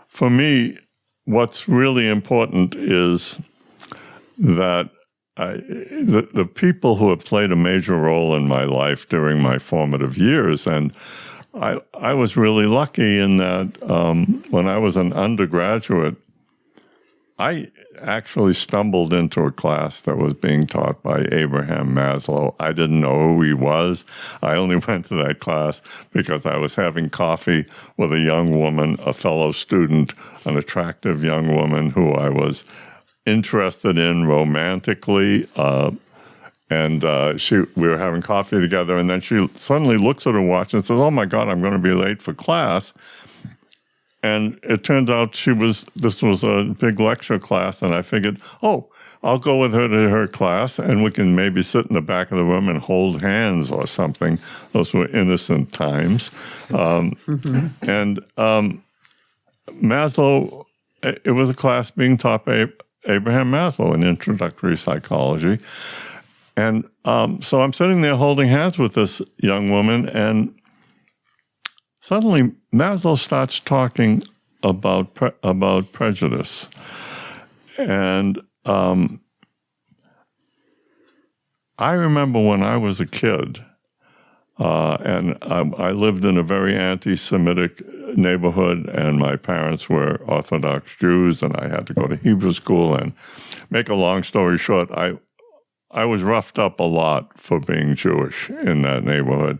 for me, what's really important is that the people who have played a major role in my life during my formative years, and I was really lucky in that when I was an undergraduate, I actually stumbled into a class that was being taught by Abraham Maslow. I didn't know who he was. I only went to that class because I was having coffee with a young woman, a fellow student, an attractive young woman who I was interested in romantically, and we were having coffee together, and then she suddenly looks at her watch and says, "Oh my God, I'm going to be late for class." And it turns out this was a big lecture class, and I figured, I'll go with her to her class, and we can maybe sit in the back of the room and hold hands or something. Those were innocent times. Maslow, it was a class being taught by Abraham Maslow in introductory psychology. And so I'm sitting there holding hands with this young woman, and suddenly Maslow starts talking about prejudice. And I remember when I was a kid, and I lived in a very anti-Semitic neighborhood, and my parents were Orthodox Jews, and I had to go to Hebrew school. And make a long story short, I was roughed up a lot for being Jewish in that neighborhood.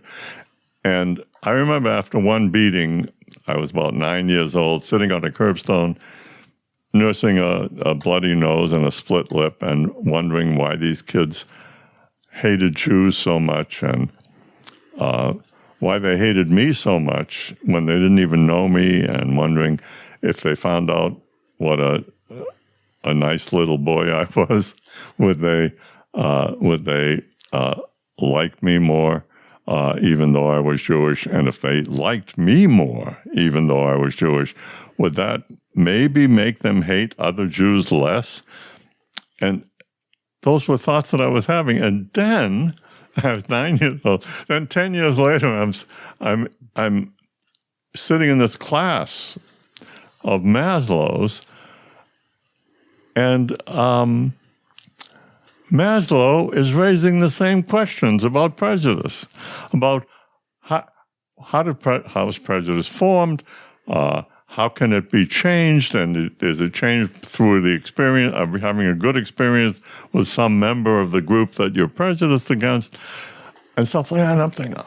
And I remember after one beating, I was about 9 years old, sitting on a curbstone, nursing a bloody nose and a split lip, and wondering why these kids hated Jews so much, and why they hated me so much when they didn't even know me, and wondering if they found out what a nice little boy I was, would they like me more, even though I was Jewish? And if they liked me more, even though I was Jewish, would that maybe make them hate other Jews less? And those were thoughts that I was having. And then I was 9 years old. Then 10 years later, I'm sitting in this class of Maslow's, and Maslow is raising the same questions about prejudice, about how is prejudice formed, how can it be changed, and is it changed through the experience of having a good experience with some member of the group that you're prejudiced against, and stuff like that. And I'm thinking,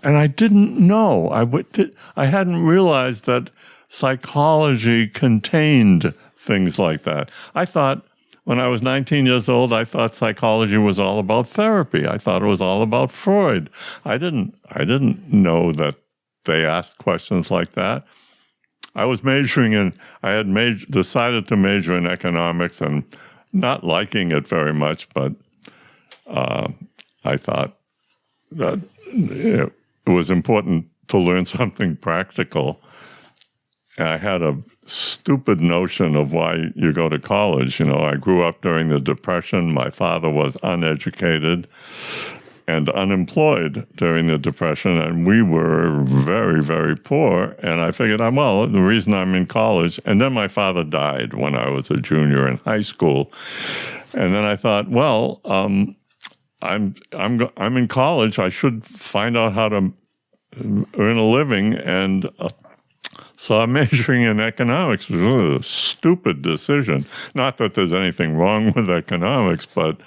and I didn't know, I hadn't realized that psychology contained things like that. I thought, when I was 19 years old, I thought psychology was all about therapy. I thought it was all about Freud. I didn't know that they asked questions like that. I was I had decided to major in economics, and not liking it very much, but I thought that it was important to learn something practical. And I had a stupid notion of why you go to college. I grew up during the Depression. My father was uneducated and unemployed during the Depression, and we were very, very poor. And I figured, the reason I'm in college, and then my father died when I was a junior in high school. And then I thought, I'm in college. I should find out how to earn a living, and so I'm majoring in economics. It was really a stupid decision. Not that there's anything wrong with economics, but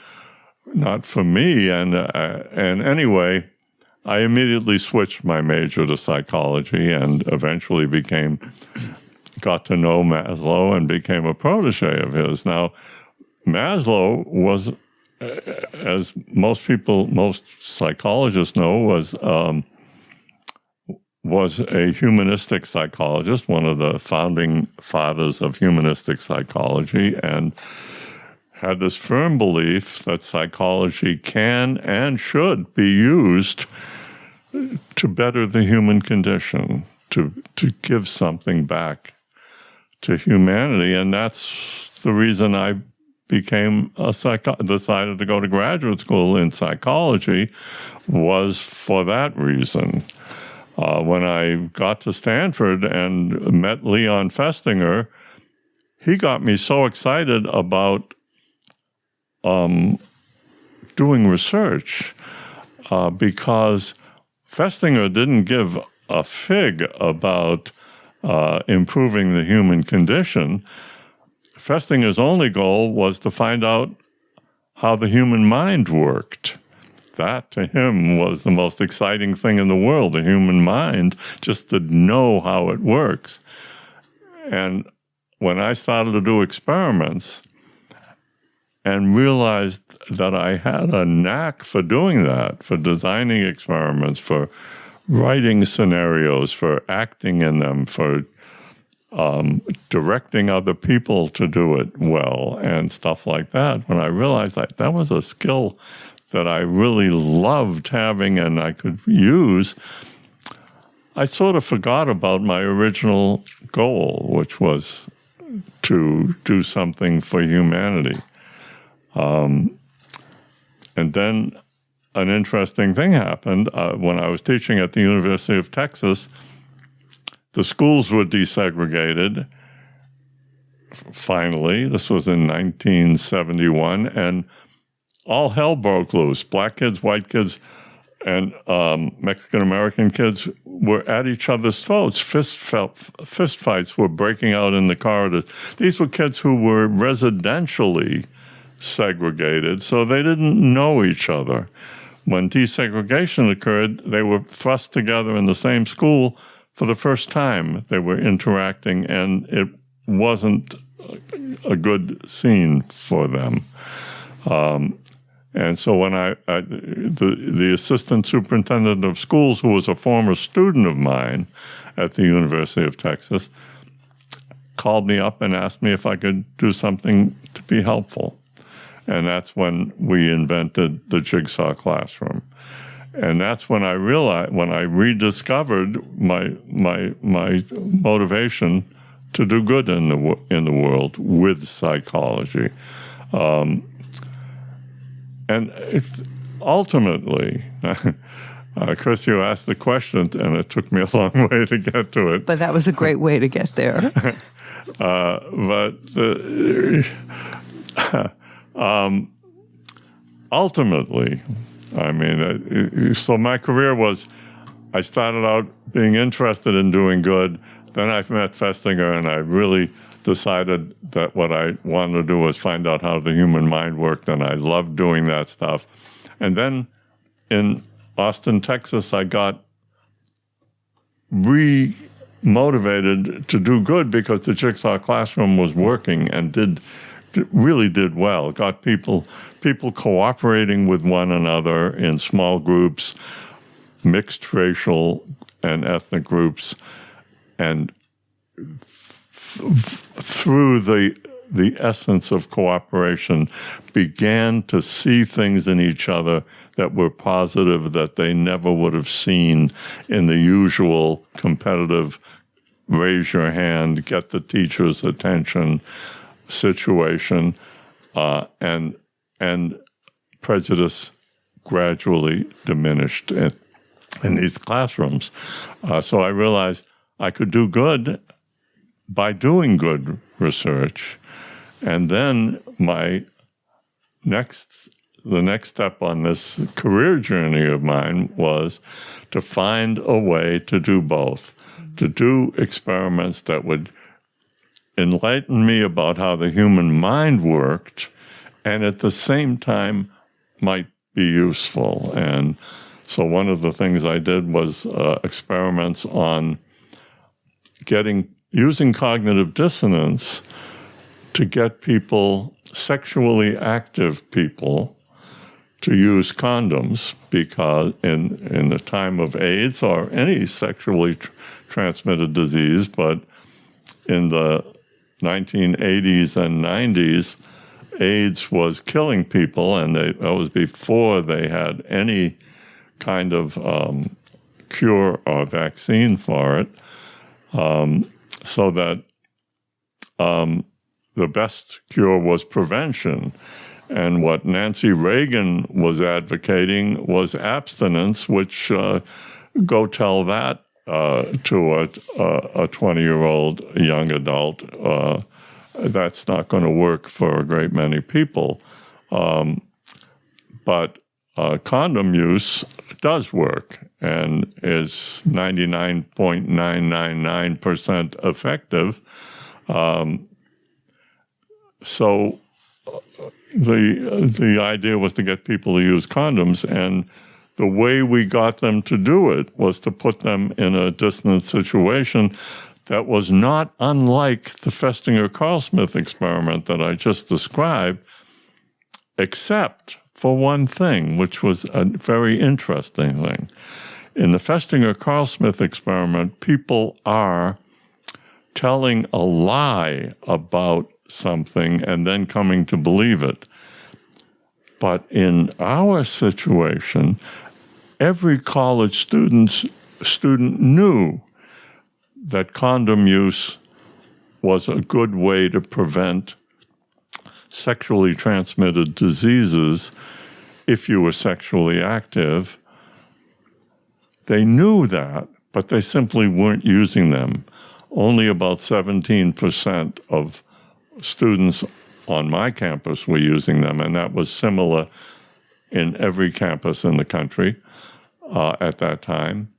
not for me. And anyway, I immediately switched my major to psychology, and eventually got to know Maslow and became a protege of his. Now, Maslow was, as most psychologists know, was a humanistic psychologist, one of the founding fathers of humanistic psychology, and had this firm belief that psychology can and should be used to better the human condition, to give something back to humanity. And that's the reason I decided to go to graduate school in psychology, was for that reason. When I got to Stanford and met Leon Festinger, he got me so excited about doing research because Festinger didn't give a fig about improving the human condition. Festinger's only goal was to find out how the human mind worked. That, to him, was the most exciting thing in the world, the human mind, just to know how it works. And when I started to do experiments and realized that I had a knack for doing that, for designing experiments, for writing scenarios, for acting in them, for directing other people to do it well and stuff like that, when I realized that was a skill that I really loved having and I could use, I sort of forgot about my original goal, which was to do something for humanity. And then an interesting thing happened. When I was teaching at the University of Texas, the schools were desegregated. Finally, this was in 1971, and all hell broke loose. Black kids, white kids, and Mexican-American kids were at each other's throats. Fist fights were breaking out in the corridors. These were kids who were residentially segregated, so they didn't know each other. When desegregation occurred, they were thrust together in the same school for the first time. They were interacting, and it wasn't a good scene for them. And so when the assistant superintendent of schools, who was a former student of mine at the University of Texas, called me up and asked me if I could do something to be helpful. And that's when we invented the Jigsaw Classroom. And that's when I realized, when I rediscovered my motivation to do good in the world with psychology. And ultimately, Chris, you asked the question, and it took me a long way to get to it. But that was a great way to get there. Ultimately, I mean, so my career was, I started out being interested in doing good. Then I met Festinger, and I really decided that what I wanted to do was find out how the human mind worked, and I loved doing that stuff. And then in Austin, Texas, I got re-motivated to do good because the Jigsaw Classroom was working and really did well. Got people cooperating with one another in small groups, mixed racial and ethnic groups, and through the essence of cooperation, began to see things in each other that were positive that they never would have seen in the usual competitive raise your hand, get the teacher's attention situation, and prejudice gradually diminished in these classrooms. So I realized I could do good by doing good research. And then the next step on this career journey of mine was to find a way to do both, to do experiments that would enlighten me about how the human mind worked and at the same time might be useful. And so one of the things I did was experiments on using cognitive dissonance to get people, sexually active people, to use condoms, because in the time of AIDS or any sexually transmitted disease, but in the 1980s and 90s, AIDS was killing people, and that was before they had any kind of cure or vaccine for it. So that the best cure was prevention. And what Nancy Reagan was advocating was abstinence, which go tell that to a 20-year-old young adult. That's not going to work for a great many people. But condom use does work and is 99.999% effective. So the idea was to get people to use condoms, and the way we got them to do it was to put them in a dissonant situation that was not unlike the Festinger-Carl-Smith experiment that I just described, except for one thing, which was a very interesting thing. In the Festinger-Carl-Smith experiment, people are telling a lie about something and then coming to believe it. But in our situation, every college student student knew that condom use was a good way to prevent sexually transmitted diseases if you were sexually active. They knew that, but they simply weren't using them. Only about 17% of students on my campus were using them, and that was similar in every campus in the country at that time.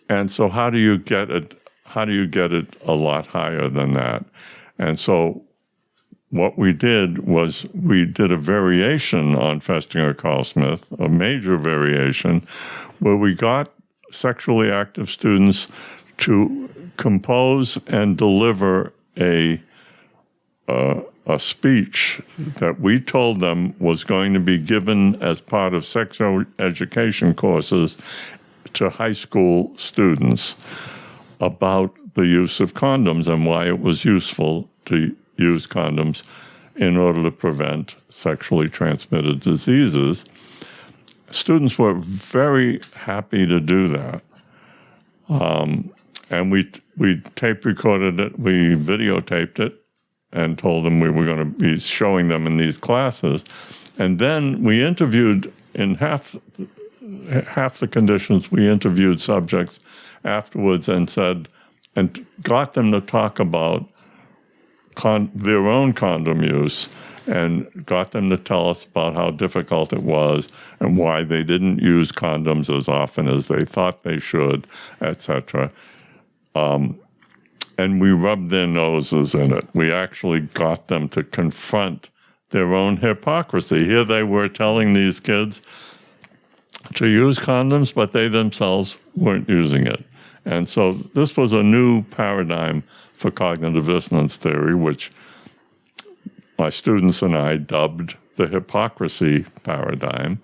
And so how do you get it? How do you get it a lot higher than that? And so what we did was we did a variation on Festinger Carl Smith, a major variation, where we got sexually active students to compose and deliver a speech that we told them was going to be given as part of sexual education courses to high school students about the use of condoms and why it was useful to use condoms in order to prevent sexually transmitted diseases. Students were very happy to do that. And we tape recorded it, we videotaped it, and told them we were going to be showing them in these classes. And then we interviewed, in half the conditions, we interviewed subjects afterwards and got them to talk about their own condom use and got them to tell us about how difficult it was and why they didn't use condoms as often as they thought they should, etc. And we rubbed their noses in it. We actually got them to confront their own hypocrisy. Here they were telling these kids to use condoms, but they themselves weren't using it. And so this was a new paradigm for cognitive dissonance theory, which my students and I dubbed the hypocrisy paradigm.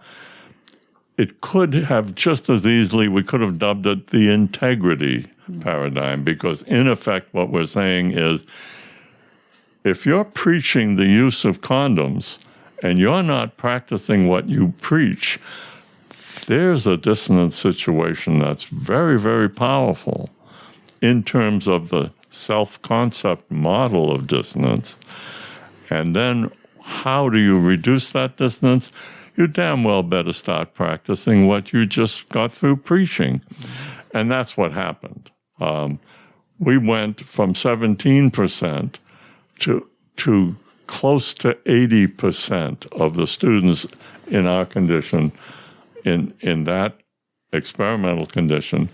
It could have just as easily, we could have dubbed it the integrity paradigm, because in effect what we're saying is, if you're preaching the use of condoms and you're not practicing what you preach, there's a dissonance situation that's very, very powerful in terms of the self-concept model of dissonance. And then how do you reduce that dissonance? You damn well better start practicing what you just got through preaching. And that's what happened. We went from 17% to close to 80% of the students in our condition, in that experimental condition,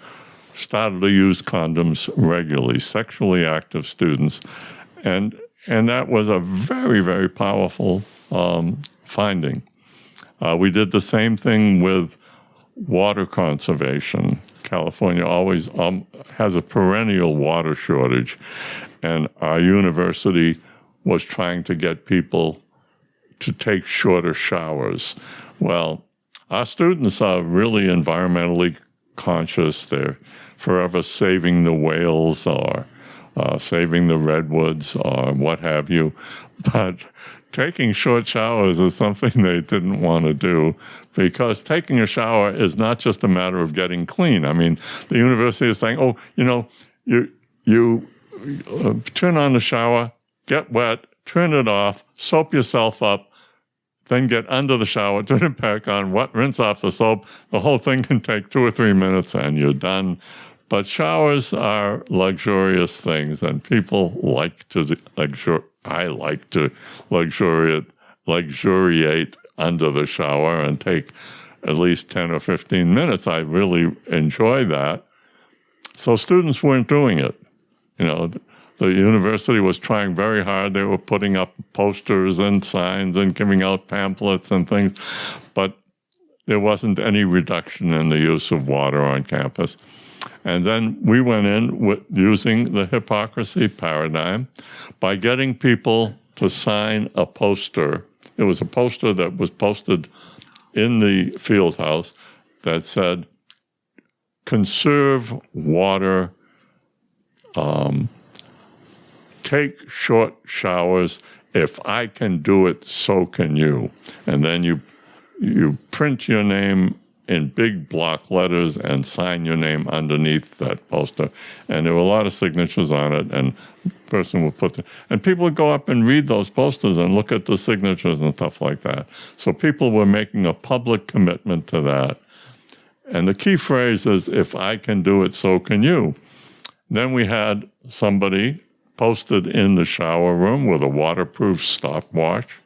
started to use condoms regularly, sexually active students. And that was a very, very powerful finding. We did the same thing with water conservation. California always has a perennial water shortage, and our university was trying to get people to take shorter showers. Well, our students are really environmentally conscious. They're forever saving the whales or saving the redwoods or what have you. But taking short showers is something they didn't want to do, because taking a shower is not just a matter of getting clean. I mean, the university is saying, oh, you turn on the shower, get wet, turn it off, soap yourself up, then get under the shower, turn it back on, rinse off the soap. The whole thing can take 2 or 3 minutes and you're done. But showers are luxurious things, and people like to I like to luxuriate under the shower and take at least 10 or 15 minutes. I really enjoy that. So students weren't doing it. The university was trying very hard. They were putting up posters and signs and giving out pamphlets and things, but there wasn't any reduction in the use of water on campus. And then we went in with using the hypocrisy paradigm by getting people to sign a poster. It was a poster that was posted in the field house that said, "Conserve water, take short showers. If I can do it, so can you." And then you print your name in big block letters and sign your name underneath that poster. And there were a lot of signatures on it, and the person would and people would go up and read those posters and look at the signatures and stuff like that. So people were making a public commitment to that. And the key phrase is, if I can do it, so can you. Then we had somebody posted in the shower room with a waterproof stopwatch,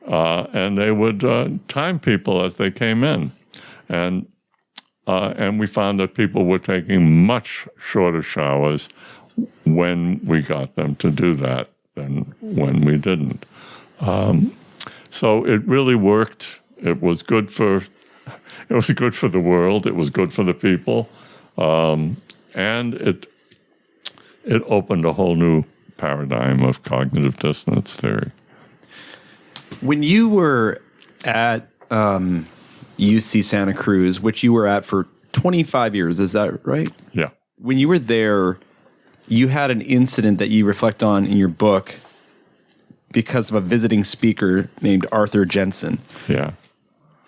and they would time people as they came in. And we found that people were taking much shorter showers when we got them to do that than when we didn't. So it really worked. It was good for the world. It was good for the people, and it opened a whole new paradigm of cognitive dissonance theory. When you were at UC Santa Cruz, which you were at for 25 years, is that right? Yeah. When you were there, you had an incident that you reflect on in your book because of a visiting speaker named Arthur Jensen. Yeah.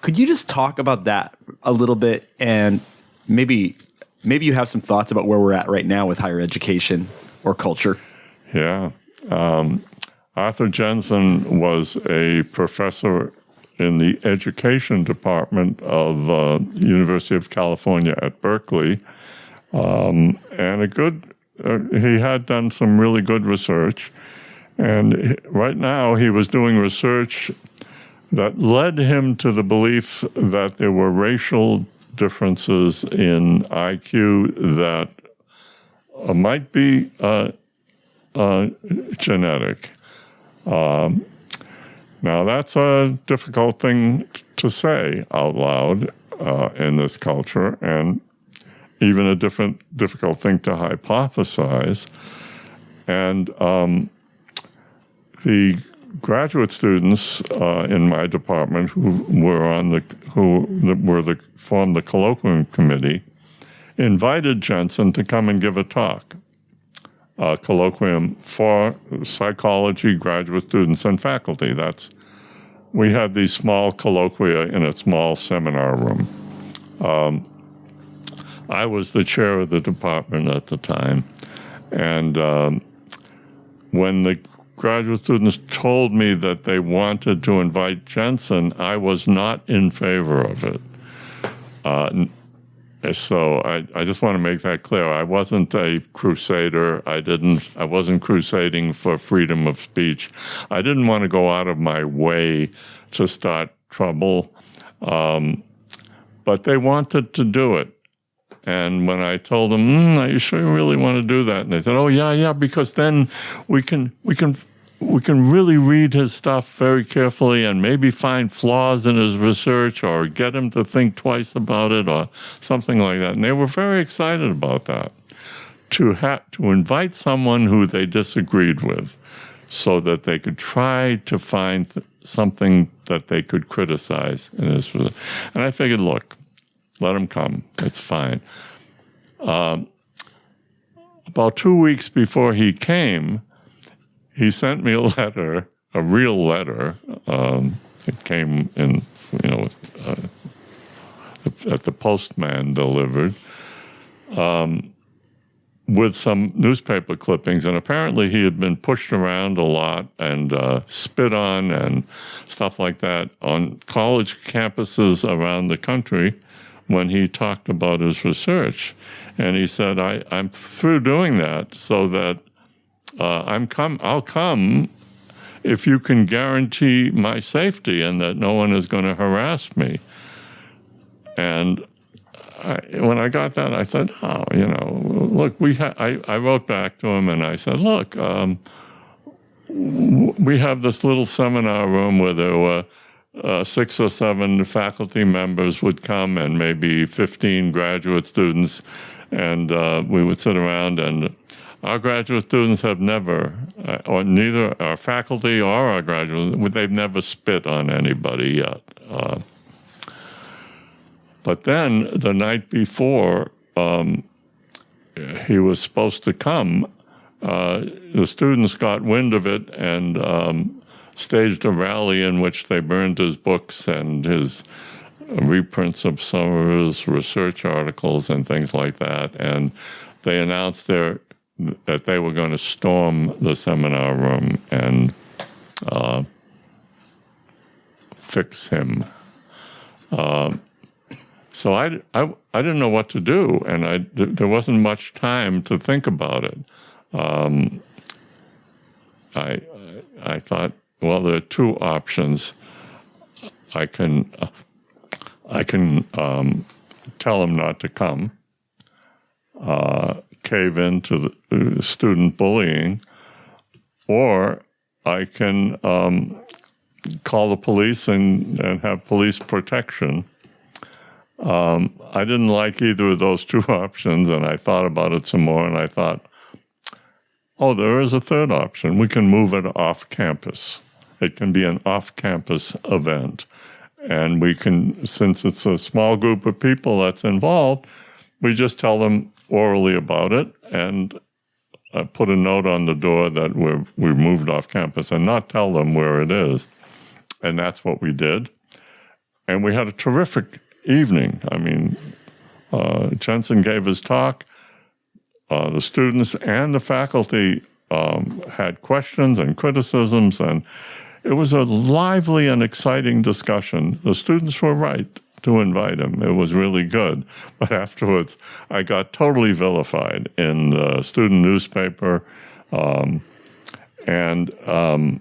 Could you just talk about that a little bit, and maybe you have some thoughts about where we're at right now with higher education or culture? Yeah. Arthur Jensen was a professor in the education department of University of California at Berkeley, and he had done some really good research. And right now he was doing research that led him to the belief that there were racial differences in IQ that might be genetic. Now, that's a difficult thing to say out loud in this culture, and even a difficult thing to hypothesize. And the graduate students in my department formed the colloquium committee invited Jensen to come and give a talk. Colloquium for psychology graduate students and faculty. We had these small colloquia in a small seminar room. I was the chair of the department at the time, and when the graduate students told me that they wanted to invite Jensen, I was not in favor of it. So I just want to make that clear. I wasn't a crusader. I wasn't crusading for freedom of speech. I didn't want to go out of my way to start trouble. But they wanted to do it. And when I told them, are you sure you really want to do that? And they said, oh, yeah, because then we can really read his stuff very carefully and maybe find flaws in his research or get him to think twice about it or something like that. And they were very excited about that, to invite someone who they disagreed with so that they could try to find something that they could criticize in his research. And I figured, look, let him come. It's fine. About 2 weeks before he came, he sent me a letter, a real letter. It came in, that the postman delivered, with some newspaper clippings. And apparently he had been pushed around a lot and spit on and stuff like that on college campuses around the country when he talked about his research. And he said, I'm through doing that, so that I'll come if you can guarantee my safety and that no one is going to harass me. And when I got that, I thought, look, I wrote back to him and I said, look, we have this little seminar room where there were 6 or 7 faculty members would come and maybe 15 graduate students, and we would sit around, and our graduate students have never, or neither our faculty or our graduates, they've never spit on anybody yet. But then the night before he was supposed to come, the students got wind of it and staged a rally in which they burned his books and his reprints of some of his research articles and things like that. And they announced that they were going to storm the seminar room and fix him. So I didn't know what to do, and there wasn't much time to think about it. I thought, well, there are two options. I can tell him not to come, cave into the student bullying, or I can call the police and have police protection. I didn't like either of those two options, and I thought about it some more, and I thought, oh, there is a third option. We can move it off campus. It can be an off-campus event. And we can, since it's a small group of people that's involved, we just tell them orally about it and put a note on the door that we moved off campus and not tell them where it is. And that's what we did. And we had a terrific evening. I mean, Jensen gave his talk. The students and the faculty had questions and criticisms, and it was a lively and exciting discussion. The students were right to invite him. It was really good. But afterwards, I got totally vilified in the student newspaper, and I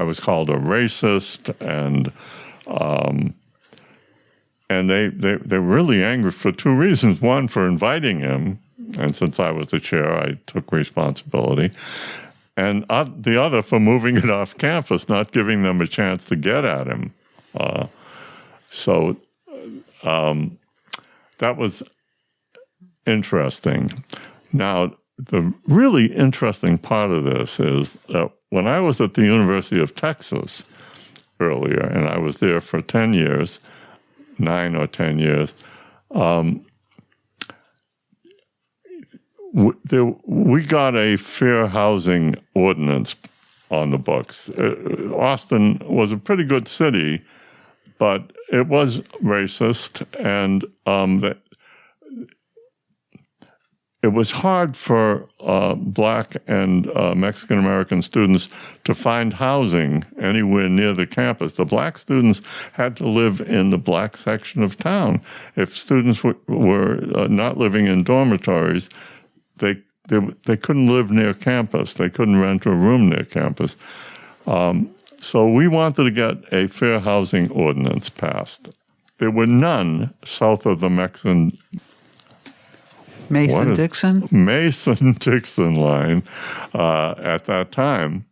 was called a racist, and they're really angry for two reasons. One, for inviting him, and since I was the chair, I took responsibility. And the other for moving it off campus, not giving them a chance to get at him. So that was interesting. Now, the really interesting part of this is that when I was at the University of Texas earlier, and I was there for 10 years, 9 or 10 years, we got a fair housing ordinance on the books. Austin was a pretty good city, but it was racist, and it was hard for Black and Mexican-American students to find housing anywhere near the campus. The Black students had to live in the Black section of town. If students were not living in dormitories, they couldn't live near campus. They couldn't rent a room near campus. So we wanted to get a fair housing ordinance passed. There were none south of the Mason-Dixon line at that time.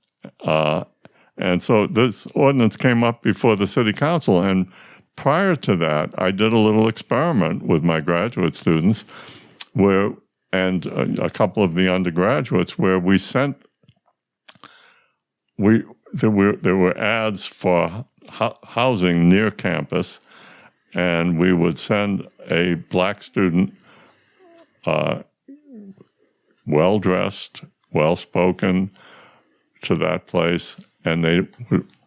And so this ordinance came up before the city council. And prior to that, I did a little experiment with my graduate students and a couple of the undergraduates where we sent, there were ads for housing near campus, and we would send a Black student, well-dressed, well-spoken, to that place, and they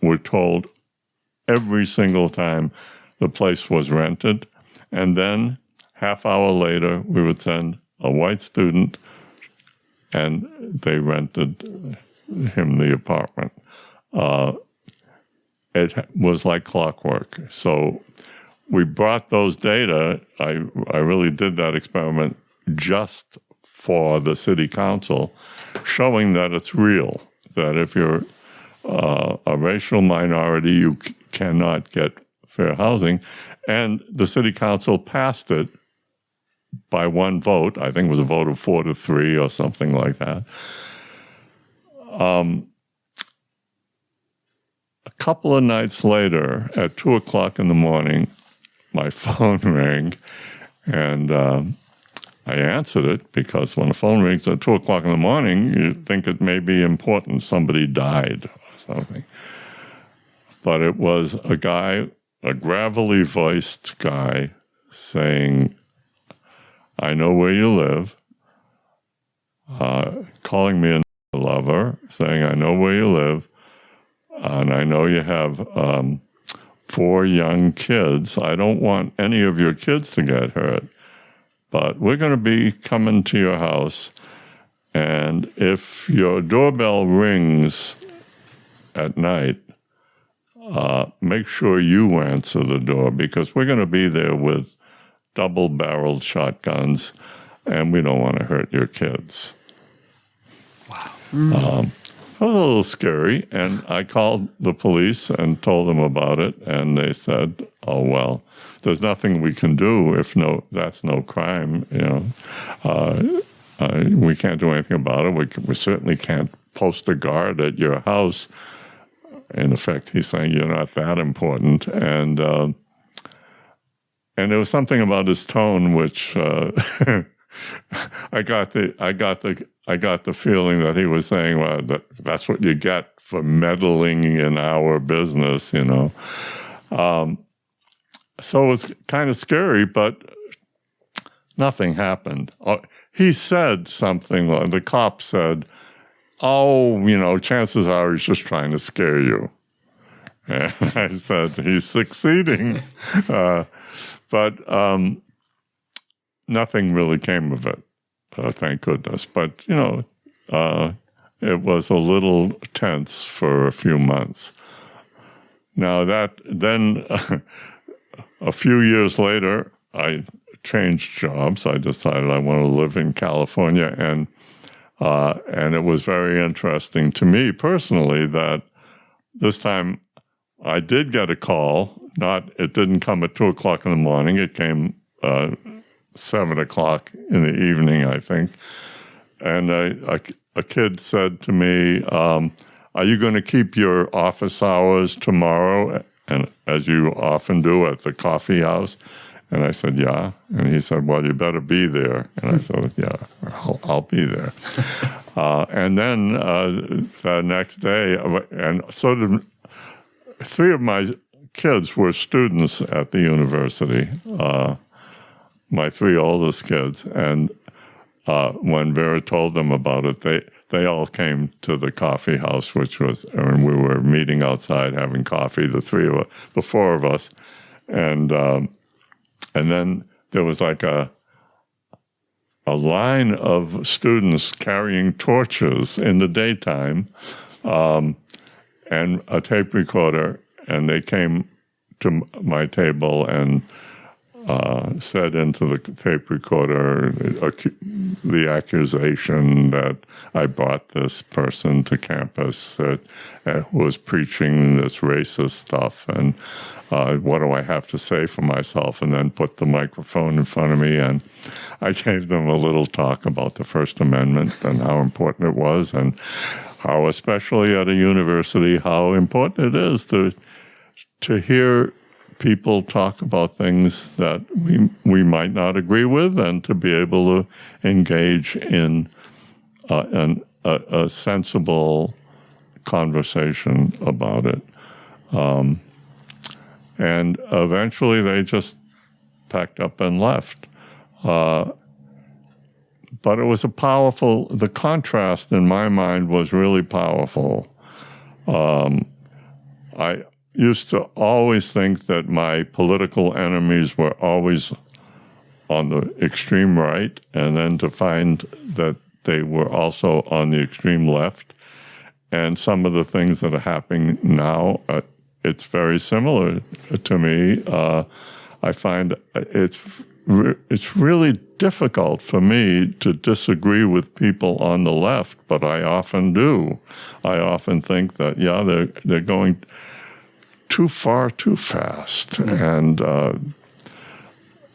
were told every single time the place was rented. And then half hour later, we would send a white student, and they rented him the apartment. It was like clockwork. So we brought those data. I really did that experiment just for the city council, showing that it's real, that if you're a racial minority, you cannot get fair housing. And the city council passed it by one vote. I think it was a vote of 4-3 or something like that. A couple of nights later, at 2 o'clock in the morning, my phone rang, and I answered it because when the phone rings at 2 o'clock in the morning, you think it may be important. Somebody died or something. But it was a guy, a gravelly voiced guy, saying, "I know where you live," calling me a lover, saying, "I know where you live, and I know you have 4 young kids. I don't want any of your kids to get hurt, but we're going to be coming to your house, and if your doorbell rings at night, make sure you answer the door, because we're going to be there with double-barreled shotguns, and we don't want to hurt your kids. Wow. It was a little scary, and I called the police and told them about it, and they said, "Oh well, there's nothing we can do if that's no crime. We can't do anything about it. We certainly can't post a guard at your house." In effect, he's saying you're not that important, and there was something about his tone which I got the feeling that he was saying, "Well, that's what you get for meddling in our business," So it was kind of scary, but nothing happened. He said something like, the cop said, "Oh, chances are he's just trying to scare you." And I said, "He's succeeding." But nothing really came of it, thank goodness. But, it was a little tense for a few months. Now then a few years later, I changed jobs. I decided I want to live in California, and it was very interesting to me personally that this time I did get a call. It didn't come at 2:00 in the morning. It came 7:00 in the evening, I think. And a kid said to me, "Are you going to keep your office hours tomorrow?" And as you often do at the coffee house. And I said, "Yeah." And he said, "Well, you better be there." And I said, "Yeah, I'll be there." And then the next day, and so did 3 of my kids were students at the university, my 3 oldest kids. And when Vera told them about it, they all came to the coffee house, and we were meeting outside having coffee, the 4 of us. And then there was like a line of students carrying torches in the daytime, and a tape recorder, and they came to my table and said into the tape recorder the accusation that I brought this person to campus that was preaching this racist stuff, and what do I have to say for myself, and then put the microphone in front of me, and I gave them a little talk about the First Amendment and how important it was, and how, especially at a university, how important it is to hear people talk about things that we might not agree with, and to be able to engage in a sensible conversation about it. And eventually they just packed up and left. But it was the contrast in my mind was really powerful. I used to always think that my political enemies were always on the extreme right, and then to find that they were also on the extreme left. And some of the things that are happening now, it's very similar to me. I find it's really difficult for me to disagree with people on the left, but I often do. I often think that, they're going too far too fast. And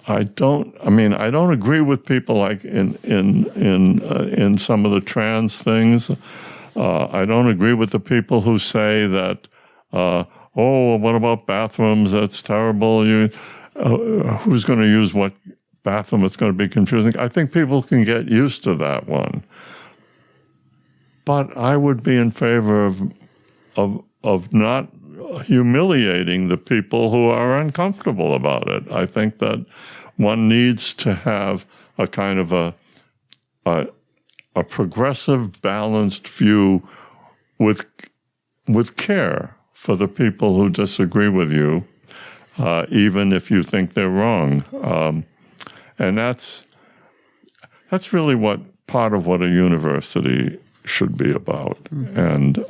I don't agree with people like in some of the trans things. I don't agree with the people who say that, what about bathrooms? That's terrible. Who's going to use what bathroom? It's going to be confusing. I think people can get used to that one. But I would be in favor of not humiliating the people who are uncomfortable about it. I think that one needs to have a kind of a progressive, balanced view with care for the people who disagree with you, even if you think they're wrong. And that's really what part of what a university should be about. And,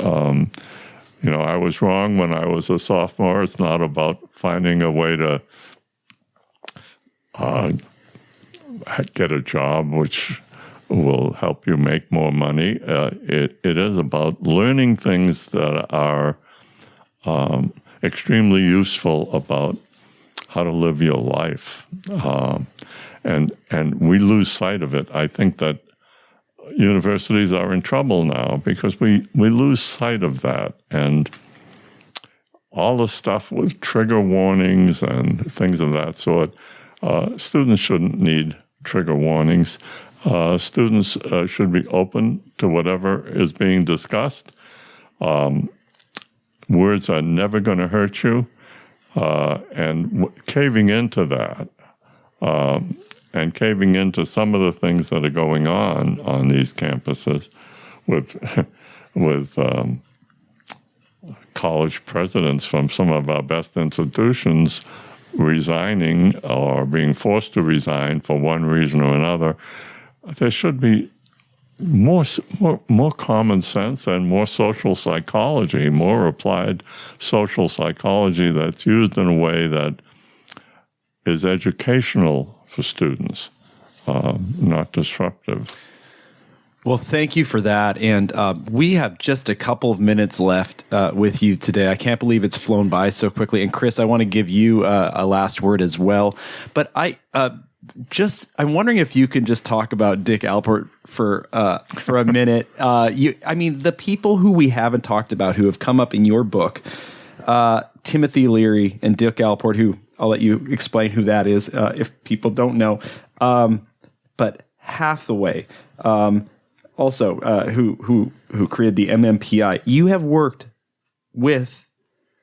I was wrong when I was a sophomore. It's not about finding a way to get a job which will help you make more money. It is about learning things that are extremely useful about how to live your life. And we lose sight of it. I think that universities are in trouble now because we lose sight of that. And all the stuff with trigger warnings and things of that sort, students shouldn't need trigger warnings. Students should be open to whatever is being discussed. Words are never going to hurt you. And caving into that, and caving into some of the things that are going on these campuses with college presidents from some of our best institutions resigning or being forced to resign for one reason or another, there should be more common sense and more social psychology, more applied social psychology that's used in a way that is educational for students, not disruptive. Well, thank you for that. And we have just a couple of minutes left with you today. I can't believe it's flown by so quickly. And Chris, I want to give you a last word as well. But I'm wondering if you can just talk about Dick Alport for a minute. The people who we haven't talked about who have come up in your book, Timothy Leary and Dick Alport, who I'll let you explain who that is if people don't know. But Hathaway, also who created the MMPI. You have worked with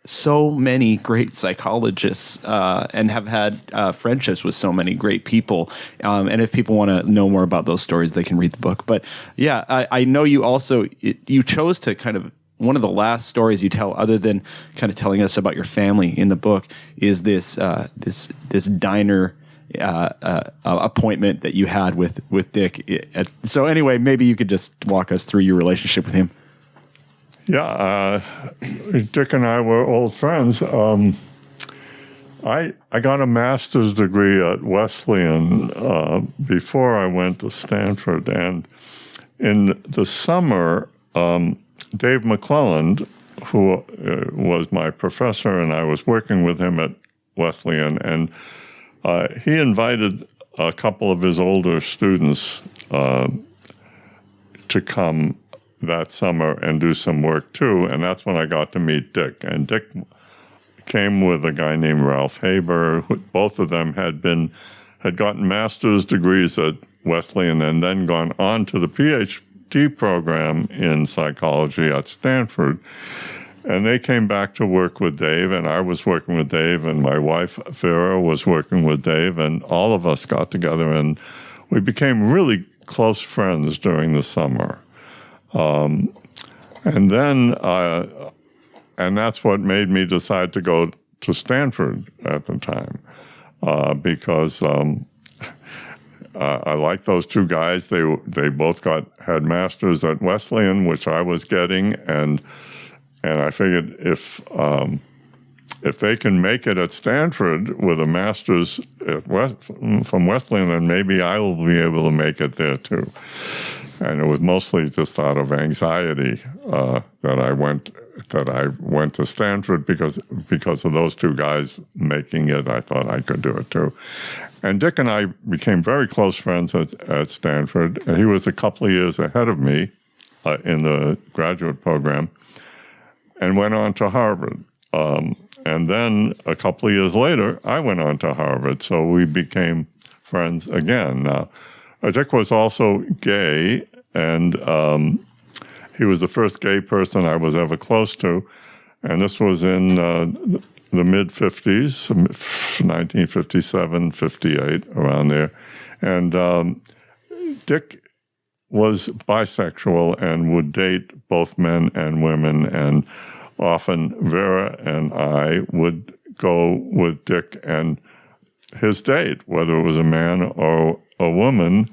so many great psychologists and have had friendships with so many great people. And if people want to know more about those stories, they can read the book. But yeah, I know you also, you chose to kind of, one of the last stories you tell, other than kind of telling us about your family in the book, is this diner appointment that you had with Dick. So anyway, maybe you could just walk us through your relationship with him. Yeah, Dick and I were old friends. I got a master's degree at Wesleyan before I went to Stanford, and in the summer, Dave McClelland, who was my professor, and I was working with him at Wesleyan, and he invited a couple of his older students to come that summer and do some work too, and that's when I got to meet Dick. And Dick came with a guy named Ralph Haber. Both of them had gotten master's degrees at Wesleyan and then gone on to the PhD program in psychology at Stanford. And they came back to work with Dave, and I was working with Dave, and my wife, Vera, was working with Dave, and all of us got together, and we became really close friends during the summer. And that's what made me decide to go to Stanford at the time, because I liked those two guys. They both had masters at Wesleyan, which I was getting, and I figured if they can make it at Stanford with a master's from Wesleyan, then maybe I will be able to make it there too. And it was mostly just out of anxiety that I went to Stanford because of those two guys making it. I thought I could do it too. And Dick and I became very close friends at Stanford. He was a couple of years ahead of me in the graduate program, and went on to Harvard. And then a couple of years later, I went on to Harvard, so we became friends again. Now, Dick was also gay, and he was the first gay person I was ever close to, and this was in the mid-50s, 1957, 58, around there. And Dick was bisexual and would date both men and women, and often Vera and I would go with Dick and his date, whether it was a man or a woman,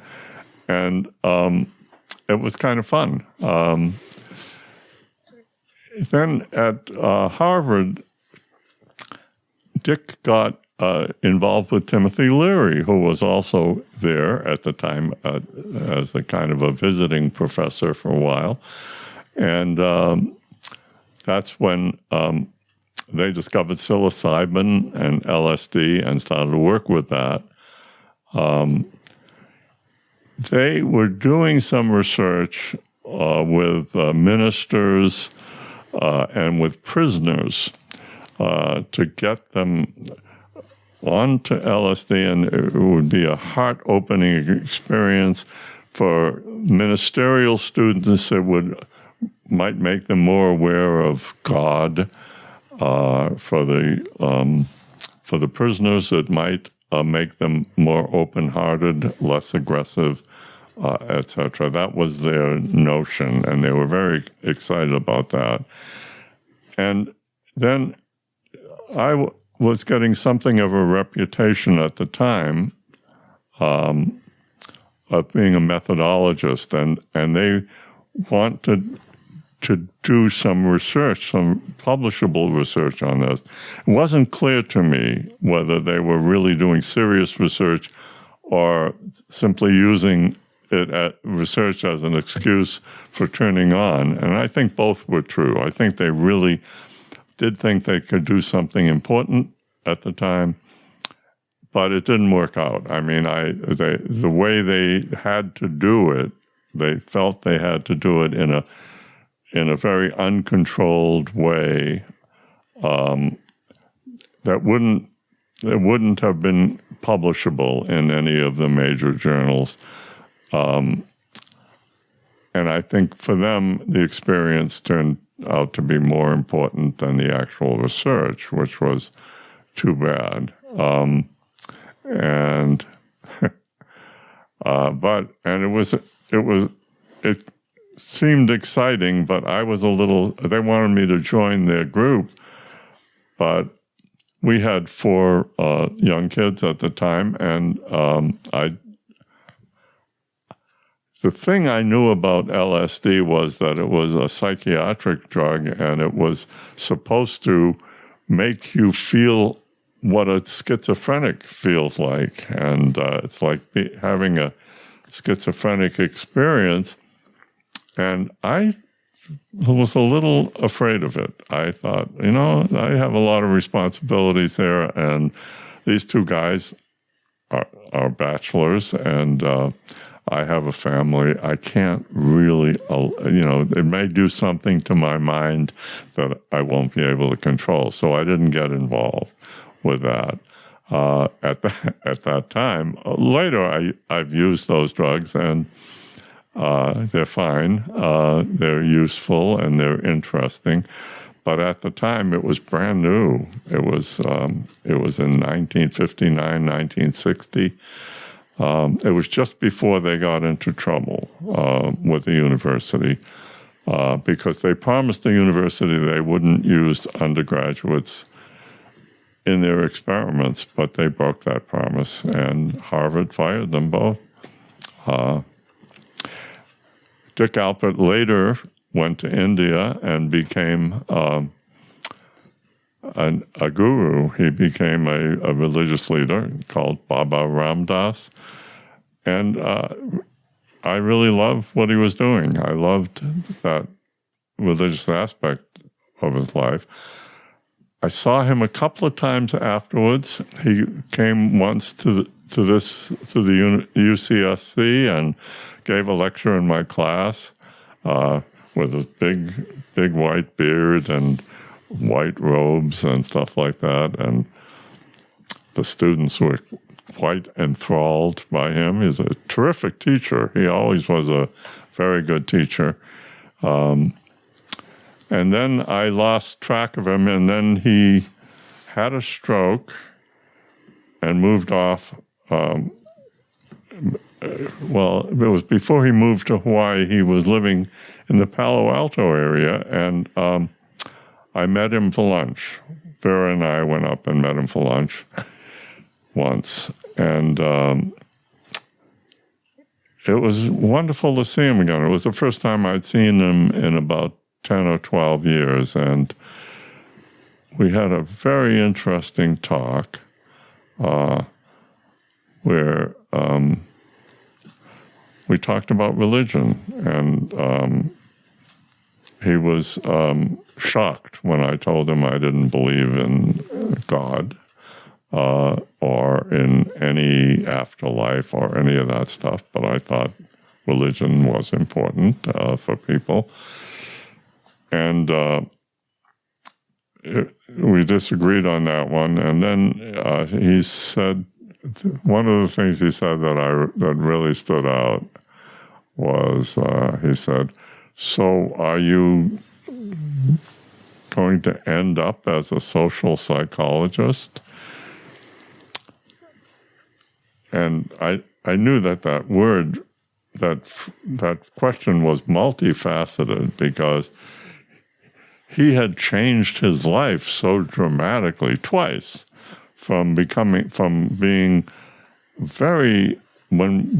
and it was kind of fun. Then at Harvard, Dick got involved with Timothy Leary, who was also there at the time as a kind of a visiting professor for a while. And that's when they discovered psilocybin and LSD and started to work with that. They were doing some research with ministers and with prisoners to get them onto LSD, and it would be a heart-opening experience for ministerial students that might make them more aware of God. For the prisoners, it might make them more open-hearted, less aggressive, etc. That was their notion, and they were very excited about that. And then I was getting something of a reputation at the time of being a methodologist, and they wanted to do some research, some publishable research on this. It wasn't clear to me whether they were really doing serious research or simply using it at research as an excuse for turning on. And I think both were true. I think they really did think they could do something important at the time, but it didn't work out. I mean, the way they had to do it, they felt they had to do it in a very uncontrolled way that wouldn't have been publishable in any of the major journals. And I think for them, the experience turned out to be more important than the actual research, which was too bad. It seemed exciting, but they wanted me to join their group, but we had 4 young kids at the time, and the thing I knew about LSD was that it was a psychiatric drug, and it was supposed to make you feel what a schizophrenic feels like, and it's like having a schizophrenic experience. And I was a little afraid of it. I thought, I have a lot of responsibilities there, and these 2 guys are bachelors, and I have a family. I can't really, it may do something to my mind that I won't be able to control. So I didn't get involved with that at that time. Later, I've used those drugs, and they're fine. They're useful and they're interesting. But at the time, it was brand new. It was in 1959, 1960. It was just before they got into trouble with the university because they promised the university they wouldn't use undergraduates in their experiments, but they broke that promise, and Harvard fired them both. Dick Alpert later went to India and became a guru. He became a religious leader called Baba Ram Das. And I really loved what he was doing. I loved that religious aspect of his life. I saw him a couple of times afterwards. He came once to the UCSC and gave a lecture in my class with a big white beard and white robes and stuff like that. And the students were quite enthralled by him. He's a terrific teacher. He always was a very good teacher. And then I lost track of him, and then he had a stroke and moved off. Well, it was before he moved to Hawaii. He was living in the Palo Alto area, and I met him for lunch Vera and I went up and met him for lunch once, and it was wonderful to see him again. It was the first time I'd seen him in about 10 or 12 years, and we had a very interesting talk where we talked about religion, and he was shocked when I told him I didn't believe in God or in any afterlife or any of that stuff, but I thought religion was important for people. And we disagreed on that one. And then he said, one of the things he said that really stood out was, he said, "So are you going to end up as a social psychologist?" And I knew that word, that question was multifaceted, because he had changed his life so dramatically twice, from being very, when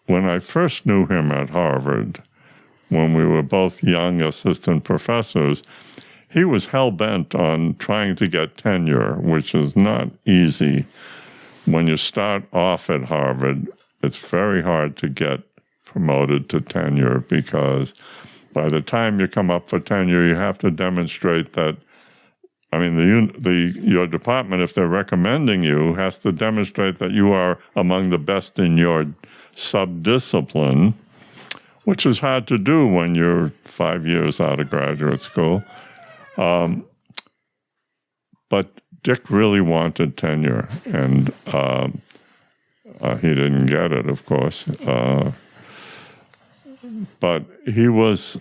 I first knew him at Harvard, when we were both young assistant professors, he was hell-bent on trying to get tenure, which is not easy. When you start off at Harvard, it's very hard to get promoted to tenure, because by the time you come up for tenure, you have to demonstrate that, I mean, your department, if they're recommending you, has to demonstrate that you are among the best in your subdiscipline, which is hard to do when you're 5 years out of graduate school. But Dick really wanted tenure, and he didn't get it, of course. But he was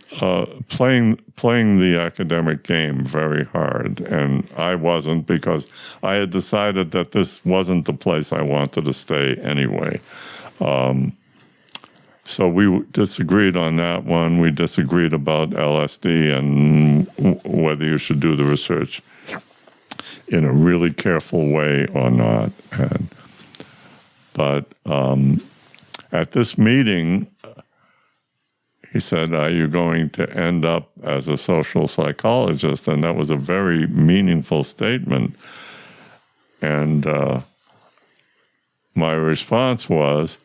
playing the academic game very hard, and I wasn't, because I had decided that this wasn't the place I wanted to stay anyway. So we disagreed on that one. We disagreed about LSD and whether you should do the research in a really careful way or not. But at this meeting, he said, "Are you going to end up as a social psychologist?" And that was a very meaningful statement. And my response was,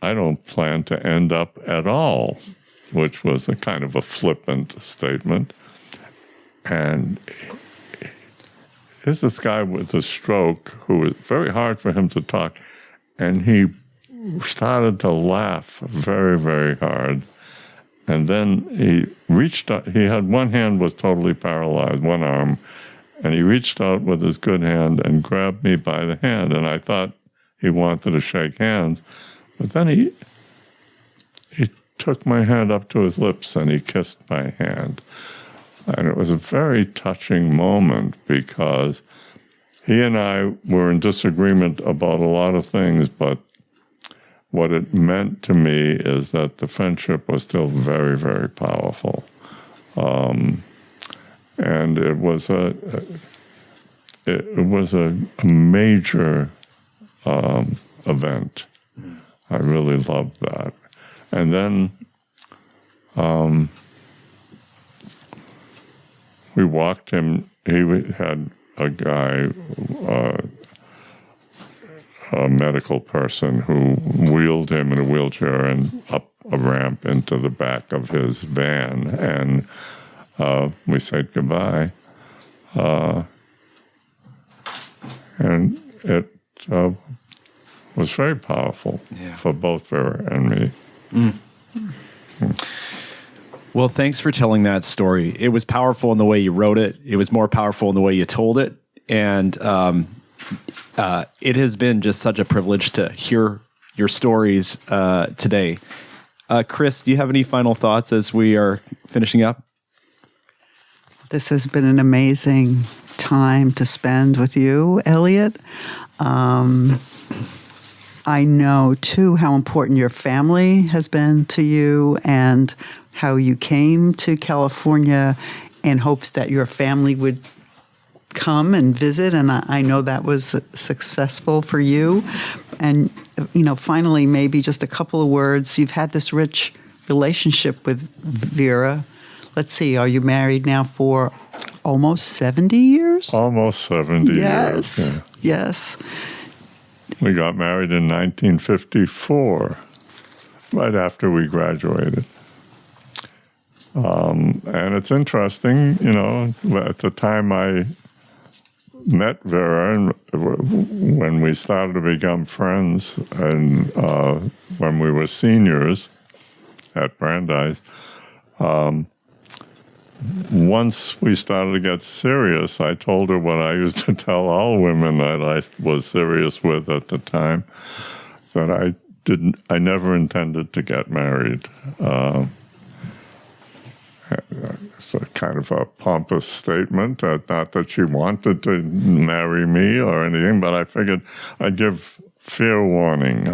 "I don't plan to end up at all," which was a kind of a flippant statement. And here's this guy with a stroke who was very hard for him to talk, and he started to laugh very, very hard. And then he reached out. He had one hand was totally paralyzed, one arm, and he reached out with his good hand and grabbed me by the hand. And I thought he wanted to shake hands, but then he took my hand up to his lips and he kissed my hand. And it was a very touching moment, because he and I were in disagreement about a lot of things, but what it meant to me is that the friendship was still very, very powerful. And it was a major event. I really loved that. And then we walked him. He had a guy, a medical person, who wheeled him in a wheelchair and up a ramp into the back of his van. And we said goodbye. And it was very powerful for both Vera and me. Well, thanks for telling that story. It was powerful in the way you wrote it. It was more powerful in the way you told it. And it has been just such a privilege to hear your stories today. Chris, do you have any final thoughts as we are finishing up? This has been an amazing time to spend with you, Elliot. I know, too, how important your family has been to you, and how you came to California in hopes that your family would come and visit, and I know that was successful for you. And, finally, maybe just a couple of words. You've had this rich relationship with Vera. Let's see, are you married now for almost 70 years? Almost 70 yes. years. Yeah. Yes. We got married in 1954, right after we graduated. And it's interesting, at the time I met Vera, and when we started to become friends, and when we were seniors at Brandeis, once we started to get serious, I told her what I used to tell all women that I was serious with at the time, that I never intended to get married. It's a kind of a pompous statement, not that she wanted to marry me or anything, but I figured I'd give fair warning.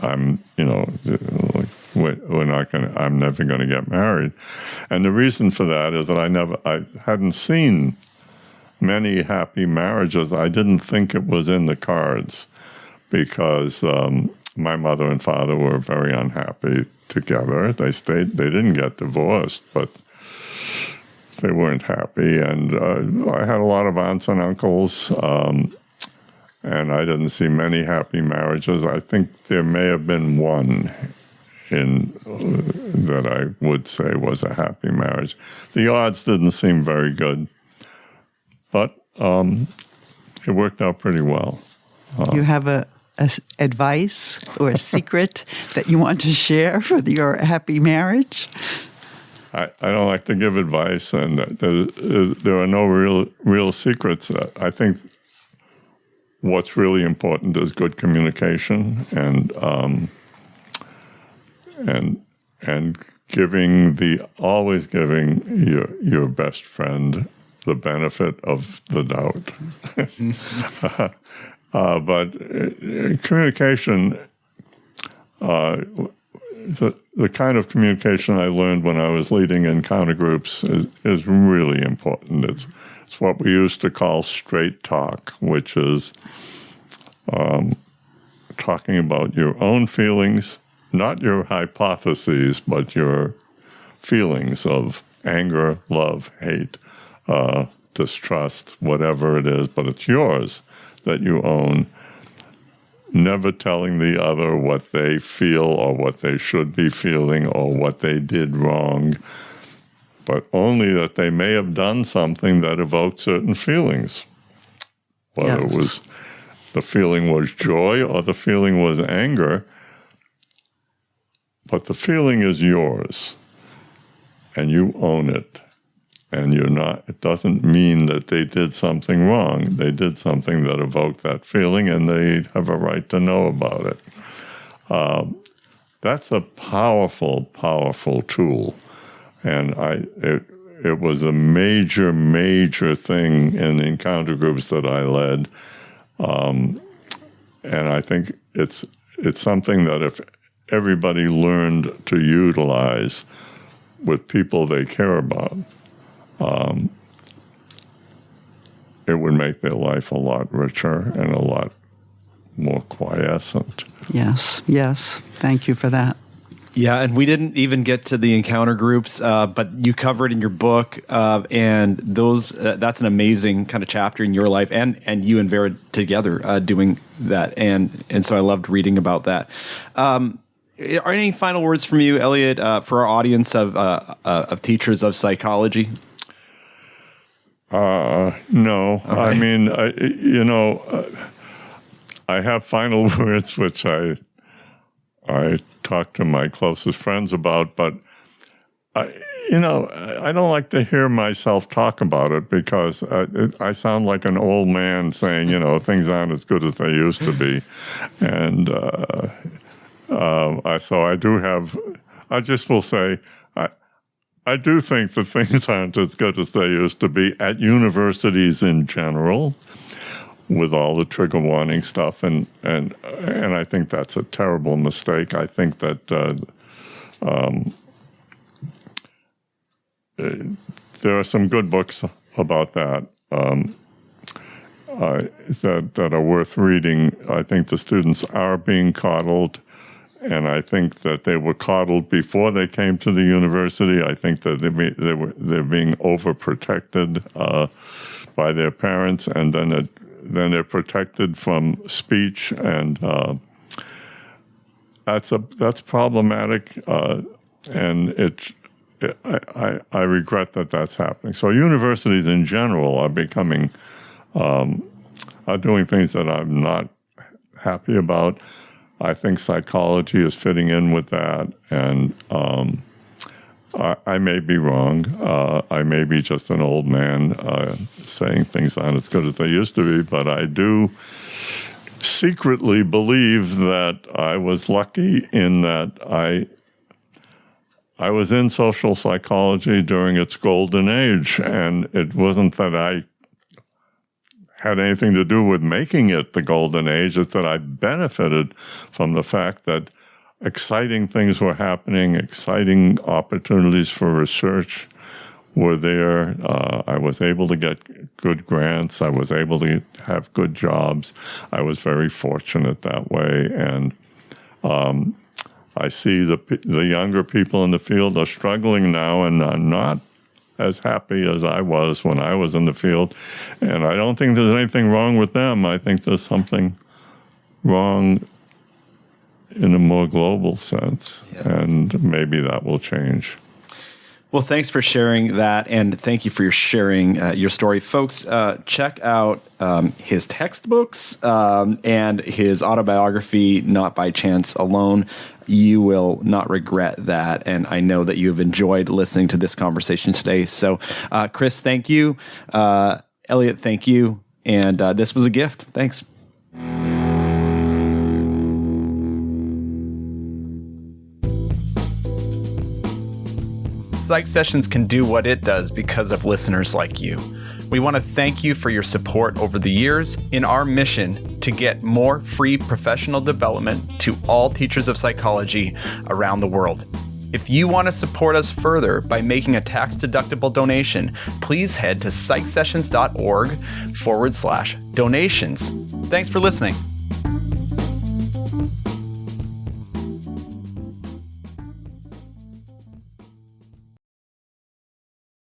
I'm never going to get married. And the reason for that is that I hadn't seen many happy marriages. I didn't think it was in the cards because my mother and father were very unhappy together. They didn't get divorced, but they weren't happy. And I had a lot of aunts and uncles, and I didn't see many happy marriages. I think there may have been one that I would say was a happy marriage. The odds didn't seem very good, but it worked out pretty well. You have a advice or a secret that you want to share for your happy marriage? I don't like to give advice, and there are no real secrets. I think what's really important is good communication and always giving your best friend the benefit of the doubt. But communication, the kind of communication I learned when I was leading encounter groups is really important. It's what we used to call straight talk, which is talking about your own feelings, not your hypotheses, but your feelings of anger, love, hate, distrust, whatever it is, but it's yours that you own. Never telling the other what they feel or what they should be feeling or what they did wrong, but only that they may have done something that evoked certain feelings. Whether it was the feeling was joy or the feeling was anger, but the feeling is yours, and you own it. And it doesn't mean that they did something wrong. They did something that evoked that feeling, and they have a right to know about it. That's a powerful, powerful tool. And it was a major, major thing in the encounter groups that I led. And I think it's something that if everybody learned to utilize with people they care about, it would make their life a lot richer and a lot more quiescent. Yes. Thank you for that. Yeah, and we didn't even get to the encounter groups, but you cover it in your book, and that's an amazing kind of chapter in your life, and you and Vera together doing that, and so I loved reading about that. Are any final words from you, Elliot, for our audience of teachers of psychology? No. Right. I mean, I have final words which I talk to my closest friends about, but I don't like to hear myself talk about it because I sound like an old man saying, things aren't as good as they used to be, and so I just will say, I do think that things aren't as good as they used to be at universities in general, with all the trigger warning stuff, and I think that's a terrible mistake. I think that there are some good books about that, that are worth reading. I think the students are being coddled, and I think that they were coddled before they came to the university. I think that they're being overprotected by their parents, and then they're protected from speech, and that's problematic. And I regret that that's happening. So universities in general are becoming are doing things that I'm not happy about. I think psychology is fitting in with that, and I may be wrong. I may be just an old man saying things aren't as good as they used to be, but I do secretly believe that I was lucky in that I was in social psychology during its golden age, and it wasn't that I had anything to do with making it the golden age. It's that I benefited from the fact that exciting things were happening, exciting opportunities for research were there. I was able to get good grants. I was able to have good jobs. I was very fortunate that way. And I see the younger people in the field are struggling now and are not as happy as I was when I was in the field. And I don't think there's anything wrong with them. I think there's something wrong in a more global sense. Yeah. And maybe that will change. Well, thanks for sharing that, and thank you for sharing your story. Folks, check out his textbooks and his autobiography, Not by Chance Alone. You will not regret that, and I know that you have enjoyed listening to this conversation today. So, Chris, thank you. Elliot, thank you. And this was a gift. Thanks. Psych Sessions can do what it does because of listeners like you. We want to thank you for your support over the years in our mission to get more free professional development to all teachers of psychology around the world. If you want to support us further by making a tax-deductible donation, please head to psychsessions.org/donations. Thanks for listening.